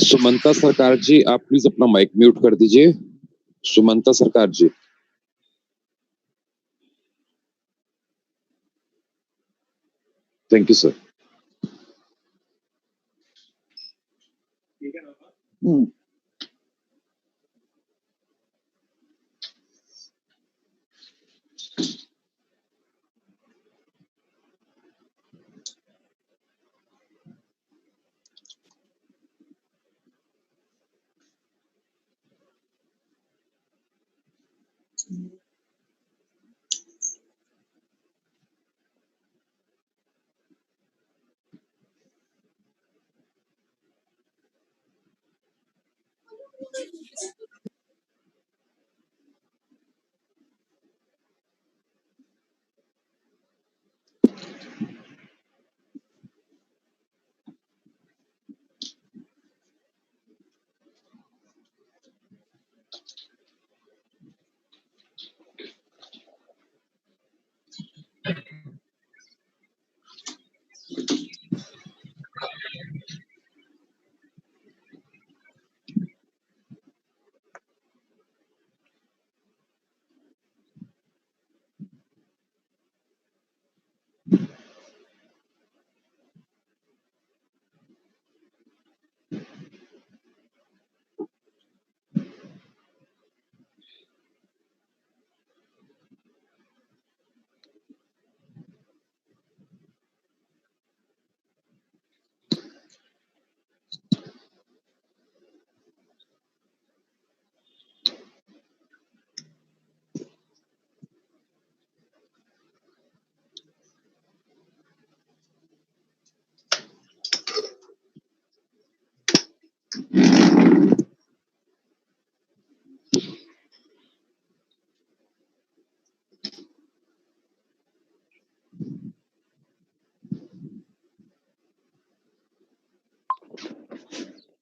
सुमंता सरकार जी, आप प्लीज अपना mic mute कर दीजिए। Sumanta Sarkar ji. Thank you sir.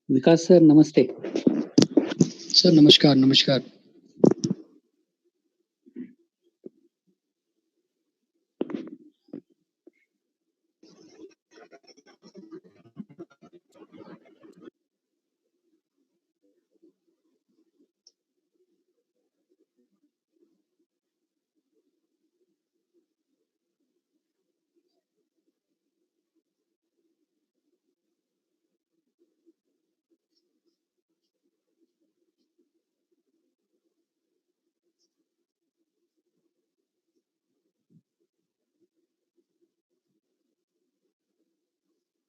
Vikas sir नमस्ते। सर नमस्कार। नमस्कार।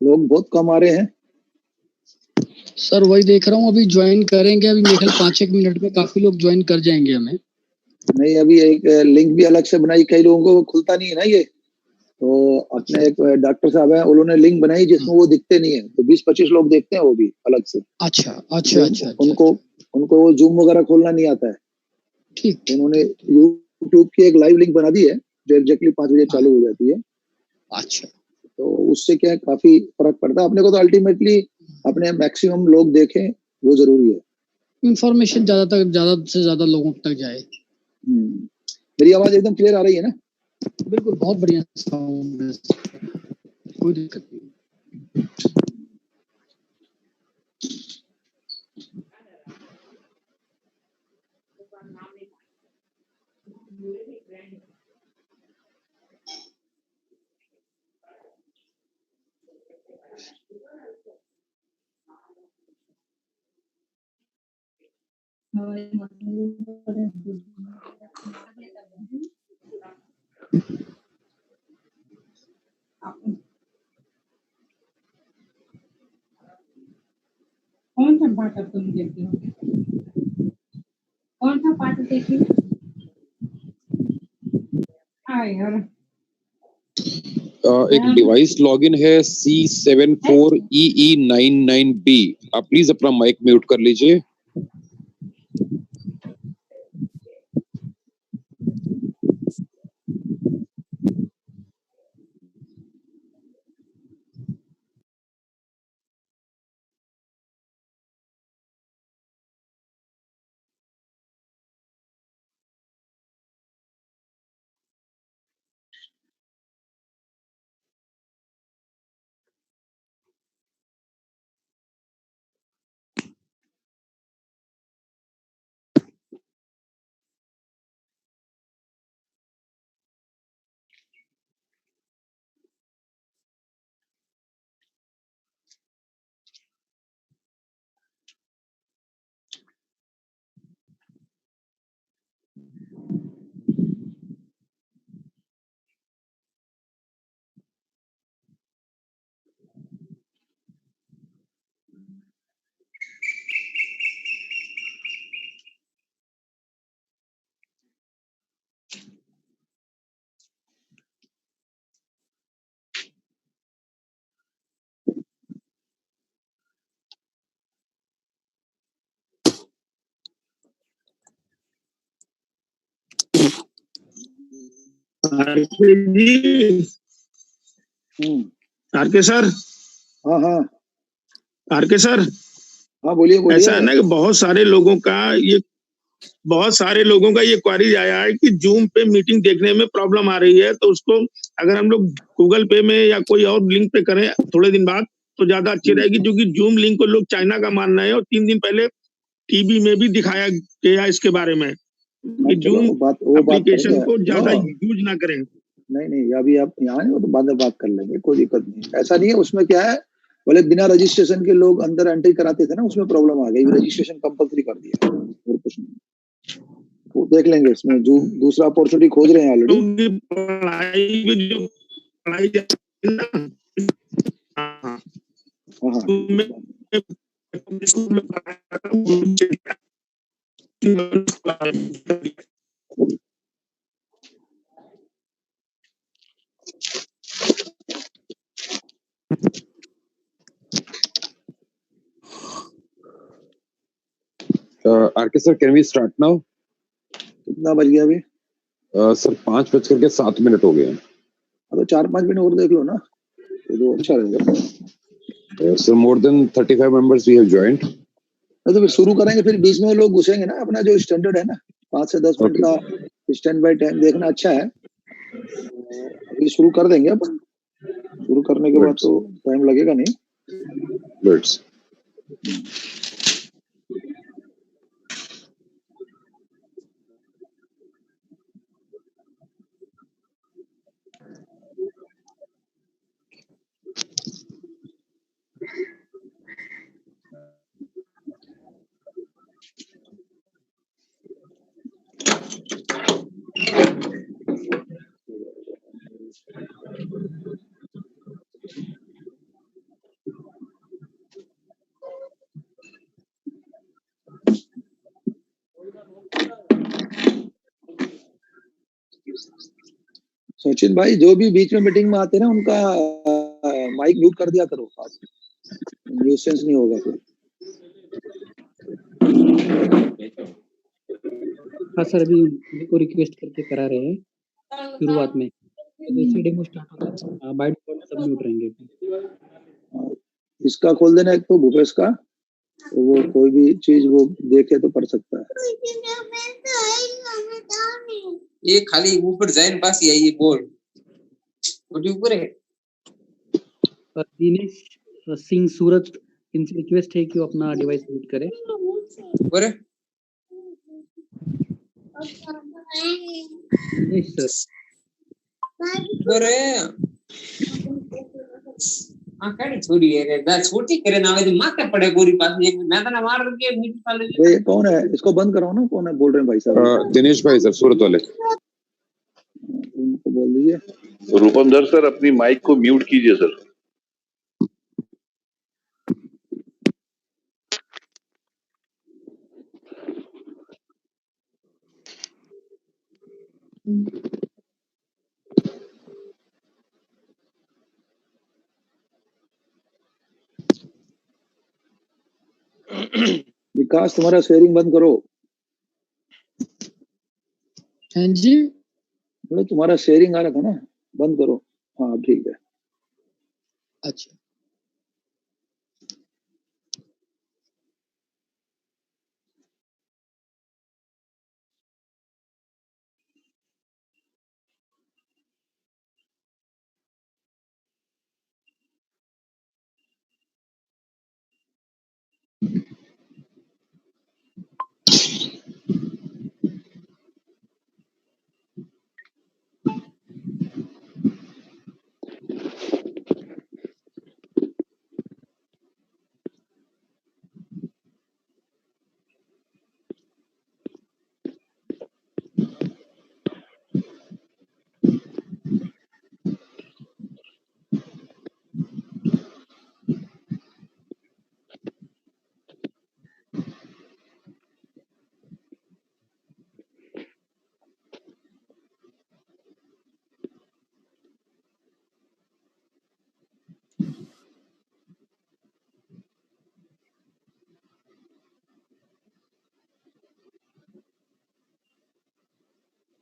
लोग बहुत कम आ रहे हैं सर, वही देख रहा हूँ, अभी ज्वाइन करेंगे, अभी मेरे ख्याल 5-1 मिनट में काफी लोग ज्वाइन कर जाएंगे हमें। नहीं, अभी एक लिंक भी अलग से बनाई, कई लोगों को खुलता नहीं है ना ये, तो अपने एक डॉक्टर साहब हैं, उन्होंने लिंक बनाई जिसमें वो दिखते नहीं है, तो 20-25 लोग देखते हैं वो भी अलग से। अच्छा अच्छा अच्छा। उनको वो जूम वगैरह खोलना नहीं आता है। ठीक। उन्होंने यूट्यूब की एक लाइव लिंक बना दी है जो एग्जैक्टली 5 बजे चालू हो जाती है। अच्छा, तो उससे क्या है, काफी फर्क पड़ता है अपने को। तो अल्टीमेटली अपने मैक्सिमम लोग देखें वो जरूरी है। इंफॉर्मेशन ज्यादा से ज्यादा लोगों तक जाए। मेरी आवाज एकदम क्लियर आ रही है ना? बिल्कुल, बहुत बढ़िया साउंड है, कोई दिक्कत नहीं। कौन सा पाठ अब तुम देखती हो? कौन सा पाठ देखती हो? यार एक डिवाइस लॉगिन है C74EE99B। आप प्लीज अपना माइक म्यूट कर लीजिए। आरके जी, आरके सर, हाँ हाँ आरके सर, हाँ, बोलिए बोलिए। ऐसा है ना कि बहुत सारे लोगों का ये क्वारी आया है कि जूम पे मीटिंग देखने में प्रॉब्लम आ रही है, तो उसको अगर हम लोग गूगल पे में या कोई और लिंक पे करें थोड़े दिन बाद तो ज्यादा अच्छी रहेगी, क्योंकि जूम लिंक को लोग चाइना का मान रहे हैं और 3 दिन पहले टीवी में भी दिखाया गया इसके बारे में कि चलो जूम वो बात एप्लीकेशन करेंगे। को ज्यादा नो, यूज ना करें। नहीं अभी आप यहाँ नहीं हो तो बाद में बात कर लेंगे, कोई दिक्कत नहीं। ऐसा नहीं है, उसमें क्या है, बोले बिना रजिस्ट्रेशन के लोग अंदर एंट्री कराते थे ना, उसमें प्रॉब्लम आ गई, रजिस्ट्रेशन कंपलसरी कर दिया और कुछ नहीं। वो देख लेंगे, इसमें जो दूसरा अपॉर्चुनिटी खोज रहे हैं ऑलरेडी। क्योंकि पढ़ाई में जो पढ़ाई जाती है ना, हाँ, हाँ उसमें स्कूल में पढ़ाया था, वो RK sir, can we start now? कितना बज गया अभी? सर 5:07 हो गए हैं। तो 4-5 मिनट और देख लो ना, तो अच्छा रहेगा। Sir more than 35 members we have joined. तो फिर शुरू करेंगे, फिर बीच में लोग घुसेंगे ना, अपना जो स्टैंडर्ड है ना 5 से 10 मिनट का स्टैंड बाय टाइम देखना अच्छा है। तो अभी शुरू कर देंगे अपन, शुरू करने के बाद तो टाइम लगेगा नहीं। Words. सचिन भाई, जो भी बीच में मीटिंग में आते हैं ना, उनका माइक म्यूट कर दिया करो, न्यूसेंस नहीं होगा फिर। हाँ सर, अभी उनको रिक्वेस्ट करके करा रहे हैं शुरुआत में, जैसे डेमो स्टार्ट होता है बाय डिफॉल्ट सब म्यूट रहेंगे। इसका खोल देना एक तो भूपेश का, तो वो कोई भी चीज वो देखे तो पढ़ सकता है। ये खाली ऊपर जाइन पास ही है, ये बोल ऊपर है। दिनेश सिंह सूरत, इनसे रिक्वेस्ट है कि वो अपना डिवाइस म्यूट करें। ऊपर दिनेश सर, ऊपर काड़ी छोड़ी है रे, छोटी करे ना आवे माथे पड़े गोरी पास एक मैं तो ना मार के मीट पाले। ये कौन है, इसको बंद कराओ ना, कौन है बोल रहे हैं भाई साहब? दिनेश भाई सर, सूरत वाले। उनको बोल दीजिए। रूपमधर सर, अपनी माइक को म्यूट कीजिए सर। विकास, तुम्हारा शेयरिंग बंद करो। हाँ जी, बोले तुम्हारा शेयरिंग आ रहा था ना, बंद करो। हाँ ठीक है। अच्छा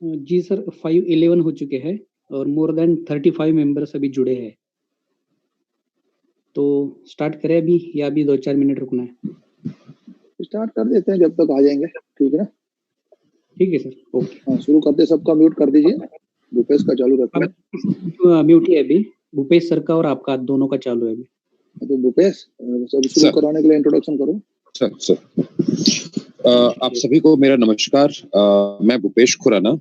जी सर, 5:11 हो चुके हैं। और मोर देन 35 मेंबर्स अभी जुड़े हैं। तो स्टार्ट करें अभी या अभी 2-4 मिनट रुकना है? स्टार्ट कर देते हैं जब तक आ जाएंगे, ठीक है ना? ठीक है सर, ओके। हाँ, शुरू करते, सबका म्यूट कर दीजिए, भूपेश का चालू रखिए। म्यूट है अभी, भूपेश सर का और आपका दोनों का चालू है अभी। तो भूपेश, सब शुरू सर। कराने के लिए इंट्रोडक्शन करो। सर आप सभी को मेरा नमस्कार। मैं भूपेश खुराना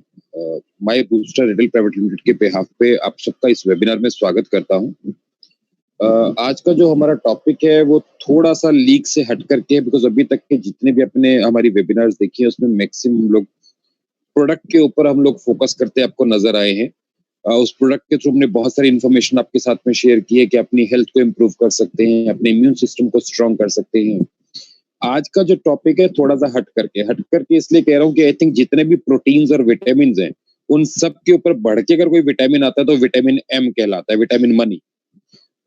माई बूस्टर रिटेल प्राइवेट लिमिटेड के बेहाफ पे आप सबका इस वेबिनार में स्वागत करता हूँ। आज का जो हमारा टॉपिक है वो थोड़ा सा लीक से हट करके, बिकॉज अभी तक के जितने भी अपने हमारी वेबिनार्स देखी है उसमें मैक्सिमम लोग प्रोडक्ट के ऊपर हम लोग फोकस करते आपको नजर आए हैं। उस प्रोडक्ट के थ्रू हमने बहुत सारी इन्फॉर्मेशन आपके साथ में शेयर की है कि अपनी हेल्थ को इम्प्रूव कर सकते हैं, अपने इम्यून सिस्टम को स्ट्रॉन्ग कर सकते हैं। आज का जो टॉपिक है थोड़ा सा हट करके इसलिए कह रहा हूँ कि आई थिंक जितने भी प्रोटीन्स और विटामिन हैं उन सब के ऊपर बढ़ के अगर कोई विटामिन आता है तो विटामिन एम कहलाता है, विटामिन मनी।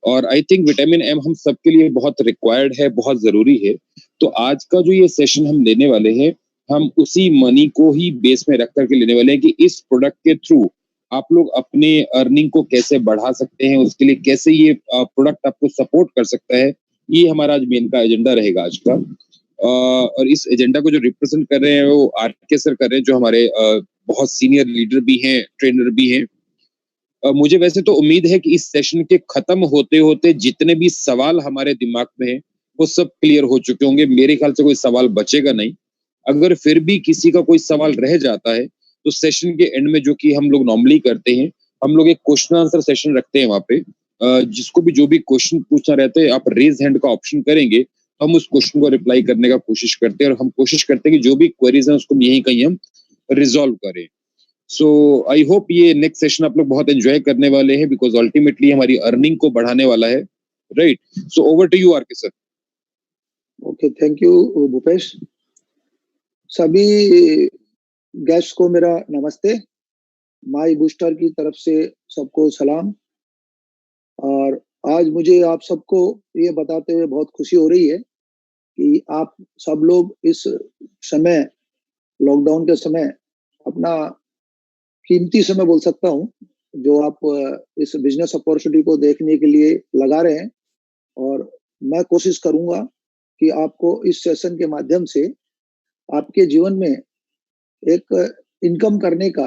और आई थिंक विटामिन एम हम सबके लिए बहुत रिक्वायर्ड है, बहुत जरूरी है। तो आज का जो ये सेशन हम लेने वाले हैं, हम उसी मनी को ही बेस में रख करके लेने वाले हैं कि इस प्रोडक्ट के थ्रू आप लोग अपने अर्निंग को कैसे बढ़ा सकते हैं, उसके लिए कैसे ये प्रोडक्ट आपको सपोर्ट कर सकता है। ये हमारा आज मेन का एजेंडा रहेगा आज का। और इस एजेंडा को जो रिप्रेजेंट कर रहे हैं वो आरके सर कर रहे हैं, जो हमारे बहुत सीनियर लीडर भी हैं, ट्रेनर भी हैं। मुझे वैसे तो उम्मीद है कि इस सेशन के खत्म होते होते जितने भी सवाल हमारे दिमाग में हैं वो सब क्लियर हो चुके होंगे। मेरे ख्याल से कोई सवाल बचेगा नहीं। अगर फिर भी किसी का कोई सवाल रह जाता है तो सेशन के एंड में जो कि हम लोग नॉर्मली करते हैं, हम लोग एक क्वेश्चन आंसर सेशन रखते हैं वहां पे। जिसको भी जो भी क्वेश्चन पूछना रहता है, आप रेज हैंड का ऑप्शन करेंगे तो हम उस क्वेश्चन को रिप्लाई करने का कोशिश करते हैं, और हम कोशिश करते हैं कि जो भी क्वेरीज हैं उसको यहीं कहीं हम रिजॉल्व करें। सो आई होप ये नेक्स्ट सेशन आप लोग बहुत एंजॉय करने वाले हैं, बिकॉज अल्टीमेटली हमारी अर्निंग को बढ़ाने वाला है, right? So over to you RK sir. Okay, thank you Bhupesh. सभी गेस्ट को मेरा नमस्ते, माई बूस्टर की तरफ से सबको सलाम। और आज मुझे आप सबको ये बताते हुए बहुत खुशी हो रही है कि आप सब लोग इस समय, लॉकडाउन के समय, अपना कीमती समय बोल सकता हूँ, जो आप इस बिजनेस अपॉर्चुनिटी को देखने के लिए लगा रहे हैं। और मैं कोशिश करूंगा कि आपको इस सेशन के माध्यम से आपके जीवन में एक इनकम करने का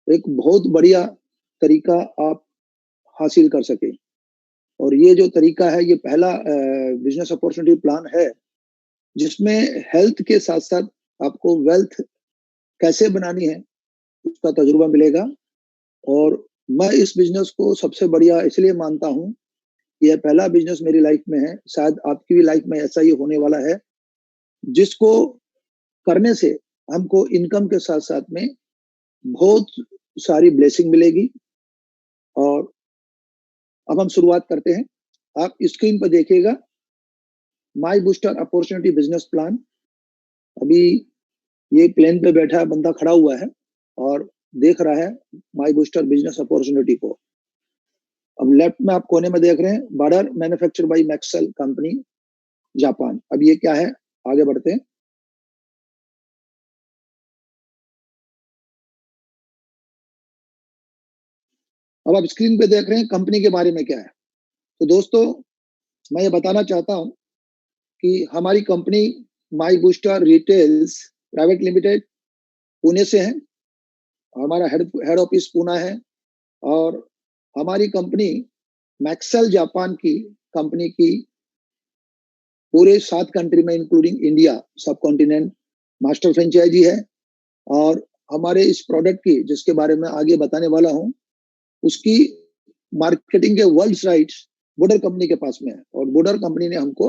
एक बहुत बढ़िया तरीका आप हासिल कर सके। और ये जो तरीका है, ये पहला बिजनेस अपॉर्चुनिटी प्लान है जिसमें हेल्थ के साथ साथ आपको वेल्थ कैसे बनानी है उसका तजुर्बा मिलेगा। और मैं इस बिजनेस को सबसे बढ़िया इसलिए मानता हूँ, यह पहला बिजनेस मेरी लाइफ में है, शायद आपकी भी लाइफ में ऐसा ही होने वाला है, जिसको करने से हमको इनकम के साथ साथ में बहुत सारी ब्लेसिंग मिलेगी। और अब हम शुरुआत करते हैं। आप स्क्रीन पर देखिएगा माई बूस्टर अपॉर्चुनिटी बिजनेस प्लान। अभी ये प्लेन पे बैठा बंदा खड़ा हुआ है और देख रहा है माई बूस्टर बिजनेस अपॉर्चुनिटी को। अब लेफ्ट में आप कोने में देख रहे हैं border manufacture by Maxell company Japan. अब ये क्या है, आगे बढ़ते हैं। अब आप स्क्रीन पे देख रहे हैं कंपनी के बारे में क्या है। तो दोस्तों, मैं ये बताना चाहता हूं कि हमारी कंपनी माई booster retails private limited Pune से है। हमारा हेड ऑफिस पुणे है। और हमारी कंपनी मैक्सेल जापान की कंपनी की पूरे 7 कंट्री में इंक्लूडिंग इंडिया सब कॉन्टिनेंट मास्टर फ्रेंचाइजी है। और हमारे इस प्रोडक्ट की, जिसके बारे में आगे बताने वाला हूं, उसकी मार्केटिंग के वर्ल्ड राइट्स बॉर्डर कंपनी के पास में है। और बॉर्डर कंपनी ने हमको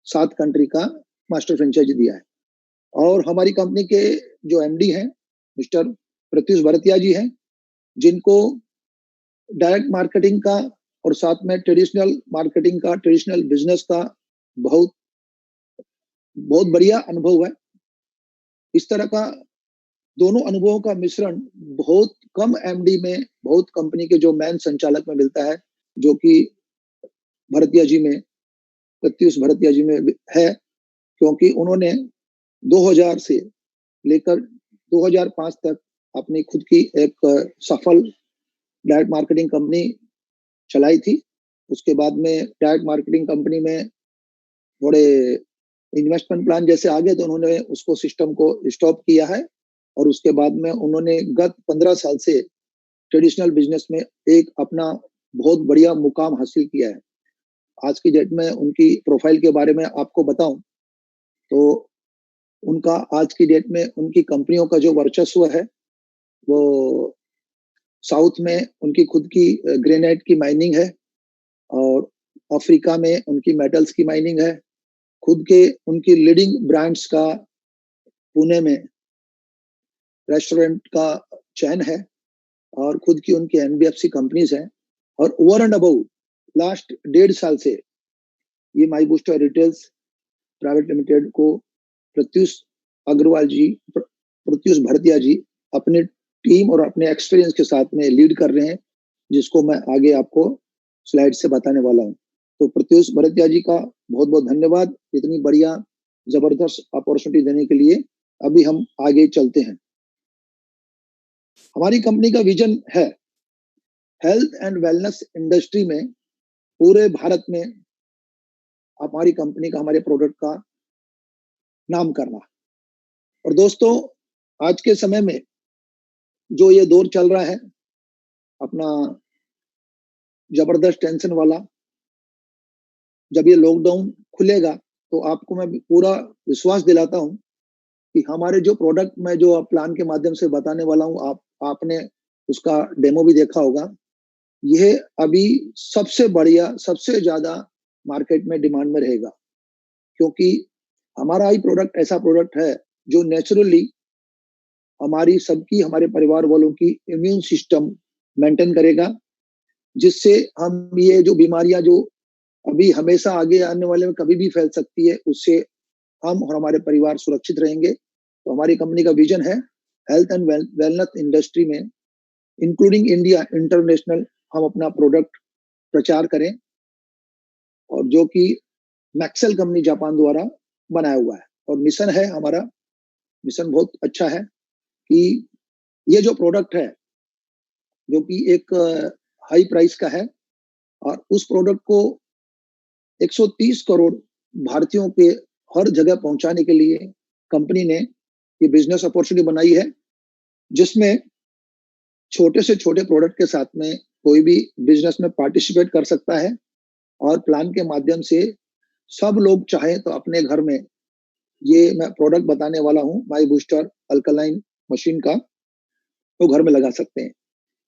7 कंट्री का मास्टर फ्रेंचाइजी दिया है। और हमारी कंपनी के जो एमडी हैं मिस्टर प्रत्युष भरतिया जी हैं, जिनको डायरेक्ट मार्केटिंग का और साथ में ट्रेडिशनल मार्केटिंग का, ट्रेडिशनल बिजनेस का बहुत बहुत बढ़िया अनुभव है। इस तरह का दोनों अनुभवों का मिश्रण बहुत कम एमडी में, बहुत कंपनी के जो मैन संचालक में मिलता है, जो कि भरतिया जी में, प्रत्युष भरतिया जी में है। क्योंकि उन्होंने 2000 से लेकर 2005 तक अपनी खुद की एक सफल डायरेक्ट मार्केटिंग कंपनी चलाई थी। उसके बाद में डायरेक्ट मार्केटिंग कंपनी में थोड़े इन्वेस्टमेंट प्लान जैसे आ गए तो उन्होंने उसको सिस्टम को स्टॉप किया है और उसके बाद में उन्होंने गत 15 साल से ट्रेडिशनल बिजनेस में एक अपना बहुत बढ़िया मुकाम हासिल किया है। आज की डेट में उनकी प्रोफाइल के बारे में आपको बताऊं तो उनका आज की डेट में उनकी कंपनियों का जो वर्चस्व है वो साउथ में उनकी खुद की ग्रेनाइट की माइनिंग है और अफ्रीका में उनकी मेटल्स की माइनिंग है। खुद के उनकी लीडिंग ब्रांड्स का पुणे में रेस्टोरेंट का चैन है और खुद की उनकी एनबीएफसी कंपनीज हैं और ओवर एंड अबव लास्ट 1.5 साल से ये माई बूस्टर रिटेल्स प्राइवेट लिमिटेड को प्रत्युष अग्रवाल जी, प्रत्युष भरतिया जी अपने टीम और अपने एक्सपीरियंस के साथ में लीड कर रहे हैं, जिसको मैं आगे आपको स्लाइड से बताने वाला हूं। तो प्रत्युष भरतिया जी का बहुत बहुत धन्यवाद इतनी बढ़िया जबरदस्त अपॉर्चुनिटी देने के लिए। अभी हम आगे चलते हैं। हमारी कंपनी का विजन है हेल्थ एंड वेलनेस इंडस्ट्री में पूरे भारत में हमारी कंपनी का, हमारे प्रोडक्ट का नाम करना। और दोस्तों, आज के समय में जो ये दौर चल रहा है अपना जबरदस्त टेंशन वाला, जब ये लॉकडाउन खुलेगा तो आपको मैं पूरा विश्वास दिलाता हूं कि हमारे जो प्रोडक्ट मैं जो प्लान के माध्यम से बताने वाला हूं, आपने उसका डेमो भी देखा होगा। यह अभी सबसे बढ़िया, सबसे ज्यादा मार्केट में डिमांड में रहेगा, क्योंकि हमारा ही प्रोडक्ट ऐसा प्रोडक्ट है जो नेचुरली हमारी सबकी, हमारे परिवार वालों की इम्यून सिस्टम मेंटेन करेगा, जिससे हम ये जो बीमारियां जो अभी हमेशा आगे आने वाले में कभी भी फैल सकती है, उससे हम और हमारे परिवार सुरक्षित रहेंगे। तो हमारी कंपनी का विजन है हेल्थ एंड वेलनेस इंडस्ट्री में इंक्लूडिंग इंडिया इंटरनेशनल हम अपना प्रोडक्ट प्रचार करें, और जो कि मैक्सेल कंपनी जापान द्वारा बनाया हुआ है। और मिशन है हमारा, मिशन बहुत अच्छा है कि ये जो प्रोडक्ट है जो कि एक हाई प्राइस का है, और उस प्रोडक्ट को 130 करोड़ भारतीयों के हर जगह पहुंचाने के लिए कंपनी ने ये बिजनेस अपॉर्चुनिटी बनाई है, जिसमें छोटे से छोटे प्रोडक्ट के साथ में कोई भी बिजनेस में पार्टिसिपेट कर सकता है। और प्लान के माध्यम से सब लोग चाहे तो अपने घर में ये मैं प्रोडक्ट बताने वाला हूं, माई बूस्टर अल्कलाइन मशीन का, तो घर में लगा सकते हैं।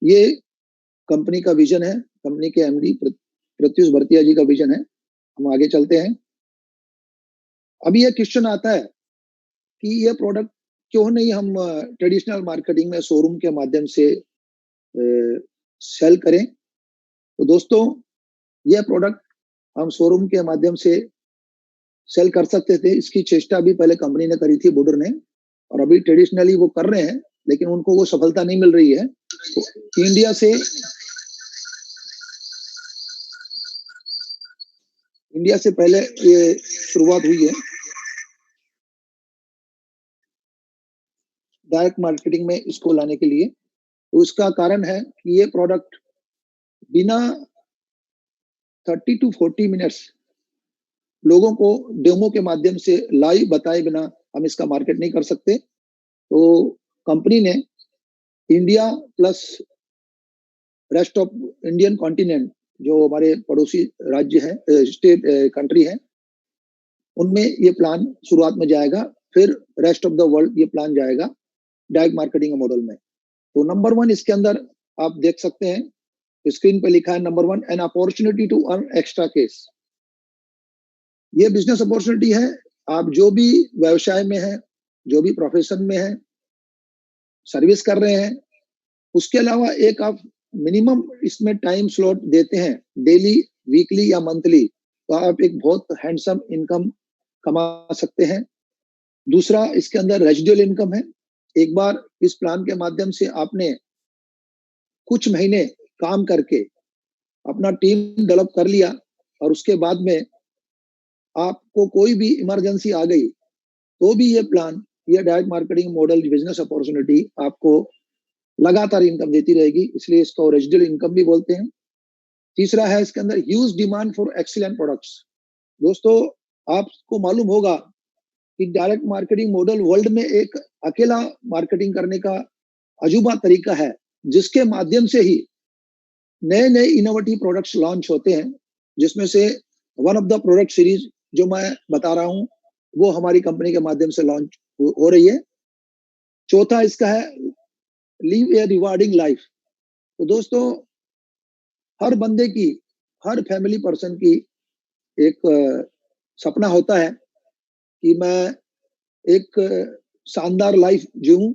ये कंपनी का विजन है, कंपनी के एमडी प्रत्युष भरतिया जी का विजन है। हम आगे चलते हैं। अभी ये क्वेश्चन आता है कि ये प्रोडक्ट क्यों नहीं हम ट्रेडिशनल मार्केटिंग में शोरूम के माध्यम से सेल करें। तो दोस्तों, यह प्रोडक्ट हम शोरूम के माध्यम से सेल कर सकते थे। इसकी चेष्टा भी पहले कंपनी ने करी थी, बॉर्डर ने, और अभी ट्रेडिशनली वो कर रहे हैं, लेकिन उनको वो सफलता नहीं मिल रही है। तो इंडिया से पहले ये शुरुआत हुई है डायरेक्ट मार्केटिंग में इसको लाने के लिए। तो उसका कारण है कि ये प्रोडक्ट बिना 30 to 40 मिनट्स लोगों को डेमो के माध्यम से लाइव बताए बिना हम इसका मार्केट नहीं कर सकते। तो कंपनी ने India plus rest of Indian continent, जो हमारे पड़ोसी राज्य हैं, स्टेट कंट्री हैं, उनमें ये प्लान शुरुआत में जाएगा, फिर रेस्ट ऑफ द वर्ल्ड ये प्लान जाएगा डायरेक्ट मार्केटिंग मॉडल में। तो नंबर 1 इसके अंदर आप देख सकते हैं, स्क्रीन पे लिखा है number 1, an opportunity to earn extra cash. ये बिजनेस अपॉर्चुनिटी है, आप जो भी व्यवसाय में है, जो भी प्रोफेशन में है, सर्विस कर रहे हैं, उसके अलावा एक आप मिनिमम इसमें टाइम स्लॉट देते हैं, डेली, वीकली या मंथली, तो आप एक बहुत हैंडसम इनकम कमा सकते हैं। दूसरा, इसके अंदर रेजिडुअल इनकम है। एक बार इस प्लान के माध्यम से आपने कुछ महीने काम करके अपना टीम डेवलप कर लिया, और उसके बाद में आपको कोई भी इमरजेंसी आ गई, तो भी ये प्लान, ये direct marketing model business opportunity आपको लगातार इनकम देती रहेगी, इसलिए इसको रेजिडुअल इनकम भी बोलते हैं। तीसरा है इसके अंदर huge demand for excellent products. दोस्तों, आपको मालूम होगा कि डायरेक्ट मार्केटिंग मॉडल वर्ल्ड में एक अकेला मार्केटिंग करने का अजूबा तरीका है, जिसके माध्यम से ही नए नए इनोवेटिव प्रोडक्ट्स लॉन्च होते हैं, जिसमें से one of the product series जो मैं बता रहा हूं वो हमारी कंपनी के माध्यम से लॉन्च हो रही है। चौथा इसका है लिव ए रिवार्डिंग लाइफ। तो दोस्तों, हर बंदे की, हर फैमिली पर्सन की एक सपना होता है कि मैं एक शानदार लाइफ जीऊं,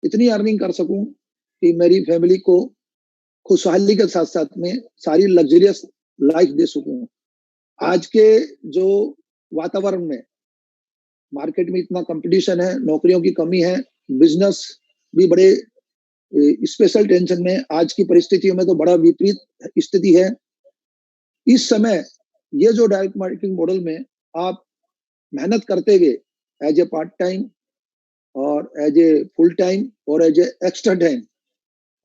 इतनी अर्निंग कर सकूं कि मेरी फैमिली को खुशहाली के साथ साथ में सारी लग्जरियस लाइफ दे सकूं। आज के जो वातावरण में मार्केट में इतना कंपटीशन है, नौकरियों की कमी है, बिजनेस भी बड़े स्पेशल टेंशन में, आज की परिस्थितियों में तो बड़ा विपरीत स्थिति है। इस समय ये जो डायरेक्ट मार्केटिंग मॉडल में आप मेहनत करते हुए एज ए पार्ट टाइम और एज ए फुल टाइम और एज ए एक्स्ट्रा टाइम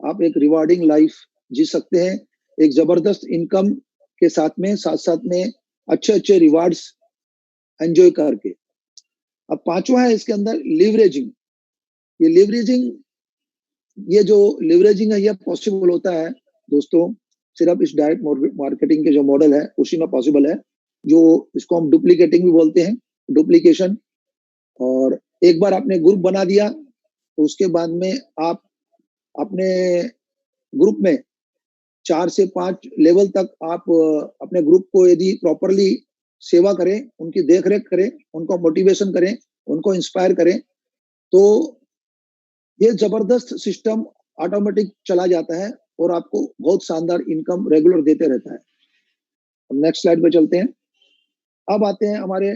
आप एक रिवार्डिंग लाइफ जी सकते हैं, एक जबरदस्त इनकम के साथ में अच्छे अच्छे रिवार्ड्स एंजॉय करके। अब पांचवा है इसके अंदर लिवरेजिंग। ये जो लिवरेजिंग है, ये पॉसिबल होता है दोस्तों सिर्फ इस डायरेक्ट मार्केटिंग के जो मॉडल है उसी में पॉसिबल है, जो इसको हम डुप्लीकेटिंग भी बोलते हैं, डुप्लीकेशन। और एक बार आपने ग्रुप बना दिया तो उसके बाद में आप अपने ग्रुप में 4 से 5 लेवल तक आप अपने ग्रुप को यदि प्रॉपरली सेवा करें, उनकी देखरेख करें, उनको मोटिवेशन करें, उनको इंस्पायर करें, तो ये जबरदस्त सिस्टम ऑटोमेटिक चला जाता है और आपको बहुत शानदार इनकम रेगुलर देते रहता है। अब नेक्स्ट स्लाइड पे चलते हैं। अब आते हैं हमारे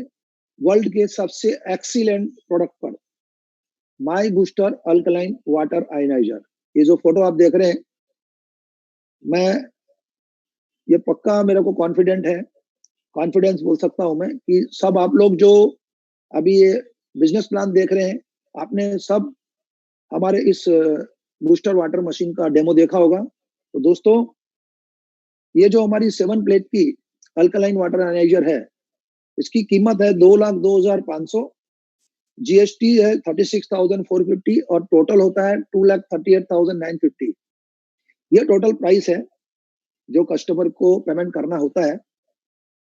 वर्ल्ड के सबसे एक्सीलेंट प्रोडक्ट पर, माई बूस्टर अल्कलाइन वाटर आयनाइजर। ये जो फोटो आप देख रहे हैं, मैं ये पक्का मेरे को कॉन्फिडेंस बोल सकता हूं मैं कि सब आप लोग जो अभी ये बिजनेस प्लान देख रहे हैं, आपने सब हमारे इस बूस्टर वाटर मशीन का डेमो देखा होगा। तो दोस्तों, ये जो हमारी 7 प्लेट की अल्कलाइन वाटर एनालाइजर है, इसकी कीमत है 2,02,500, जीएसटी है 36,450 और टोटल होता है 2,38,950। ये टोटल प्राइस है जो कस्टमर को पेमेंट करना होता है।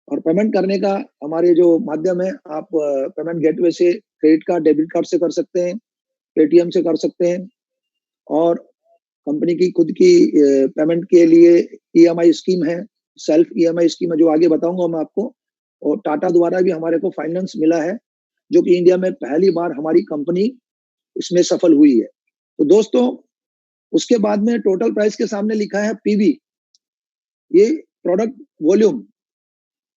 और पेमेंट करने का हमारे जो माध्यम है, आप पेमेंट गेटवे से, क्रेडिट कार्ड, डेबिट कार्ड से कर सकते हैं, पेटीएम से कर सकते हैं, और कंपनी की खुद की पेमेंट के लिए ईएमआई स्कीम है, सेल्फ ईएमआई स्कीम है, जो आगे बताऊंगा मैं आपको। और टाटा द्वारा भी हमारे को फाइनेंस मिला है, जो कि इंडिया में पहली बार हमारी कंपनी इसमें सफल हुई है। तो दोस्तों, उसके बाद में टोटल प्राइस के सामने लिखा है पीवी। ये प्रोडक्ट वॉल्यूम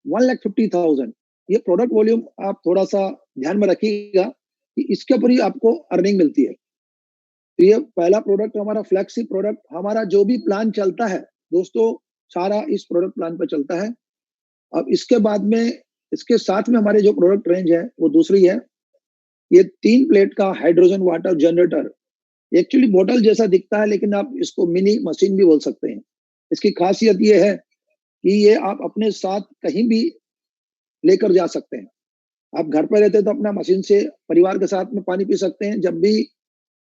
1,50,000। ये प्रोडक्ट वॉल्यूम आप थोड़ा सा ध्यान में रखिएगा कि इसके ऊपर ही आपको अर्निंग मिलती है। तो ये पहला प्रोडक्ट हमारा फ्लैगशिप प्रोडक्ट, हमारा जो भी प्लान चलता है दोस्तों, सारा इस प्रोडक्ट प्लान पर चलता है। अब इसके बाद में, इसके साथ में हमारे जो प्रोडक्ट रेंज है वो दूसरी है। ये 3 प्लेट का हाइड्रोजन वाटर जनरेटर, एक्चुअली बोतल जैसा दिखता है, लेकिन आप इसको मिनी मशीन भी बोल सकते हैं। इसकी खासियत ये है कि ये आप अपने साथ कहीं भी लेकर जा सकते हैं। आप घर पर रहते तो अपना मशीन से परिवार के साथ में पानी पी सकते हैं, जब भी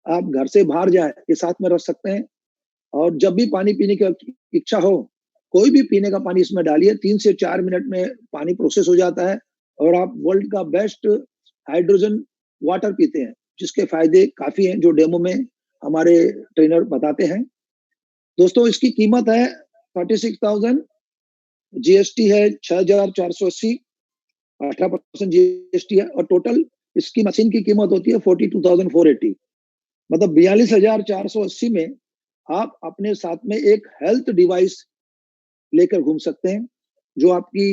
आप घर से बाहर जाए ये साथ में रख सकते हैं। और जब भी पानी पीने की इच्छा हो, कोई भी पीने का पानी इसमें डालिए, 3 से 4 मिनट में पानी प्रोसेस हो जाता है और आप वर्ल्ड का बेस्ट हाइड्रोजन वाटर पीते हैं, जिसके फायदे काफी हैं, जो डेमो में हमारे ट्रेनर बताते हैं। दोस्तों, इसकी कीमत है 36,000, जीएसटी है 6,480, 18% जीएसटी है, और टोटल इसकी मशीन की कीमत होती है 42,480। मतलब 42,480 में आप अपने साथ में एक हेल्थ डिवाइस लेकर घूम सकते हैं, जो आपकी